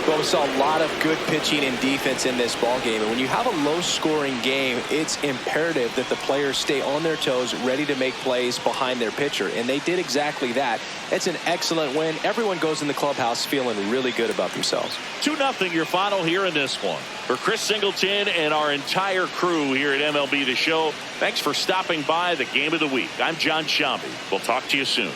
Well, we saw a lot of good pitching and defense in this ball game, and when you have a low-scoring game, it's imperative that the players stay on their toes, ready to make plays behind their pitcher, and they did exactly that. It's an excellent win. Everyone goes in the clubhouse feeling really good about themselves. 2-0 your final here in this one. For Chris Singleton and our entire crew here at MLB The Show, thanks for stopping by the Game of the Week. I'm John Shambi. We'll talk to you soon.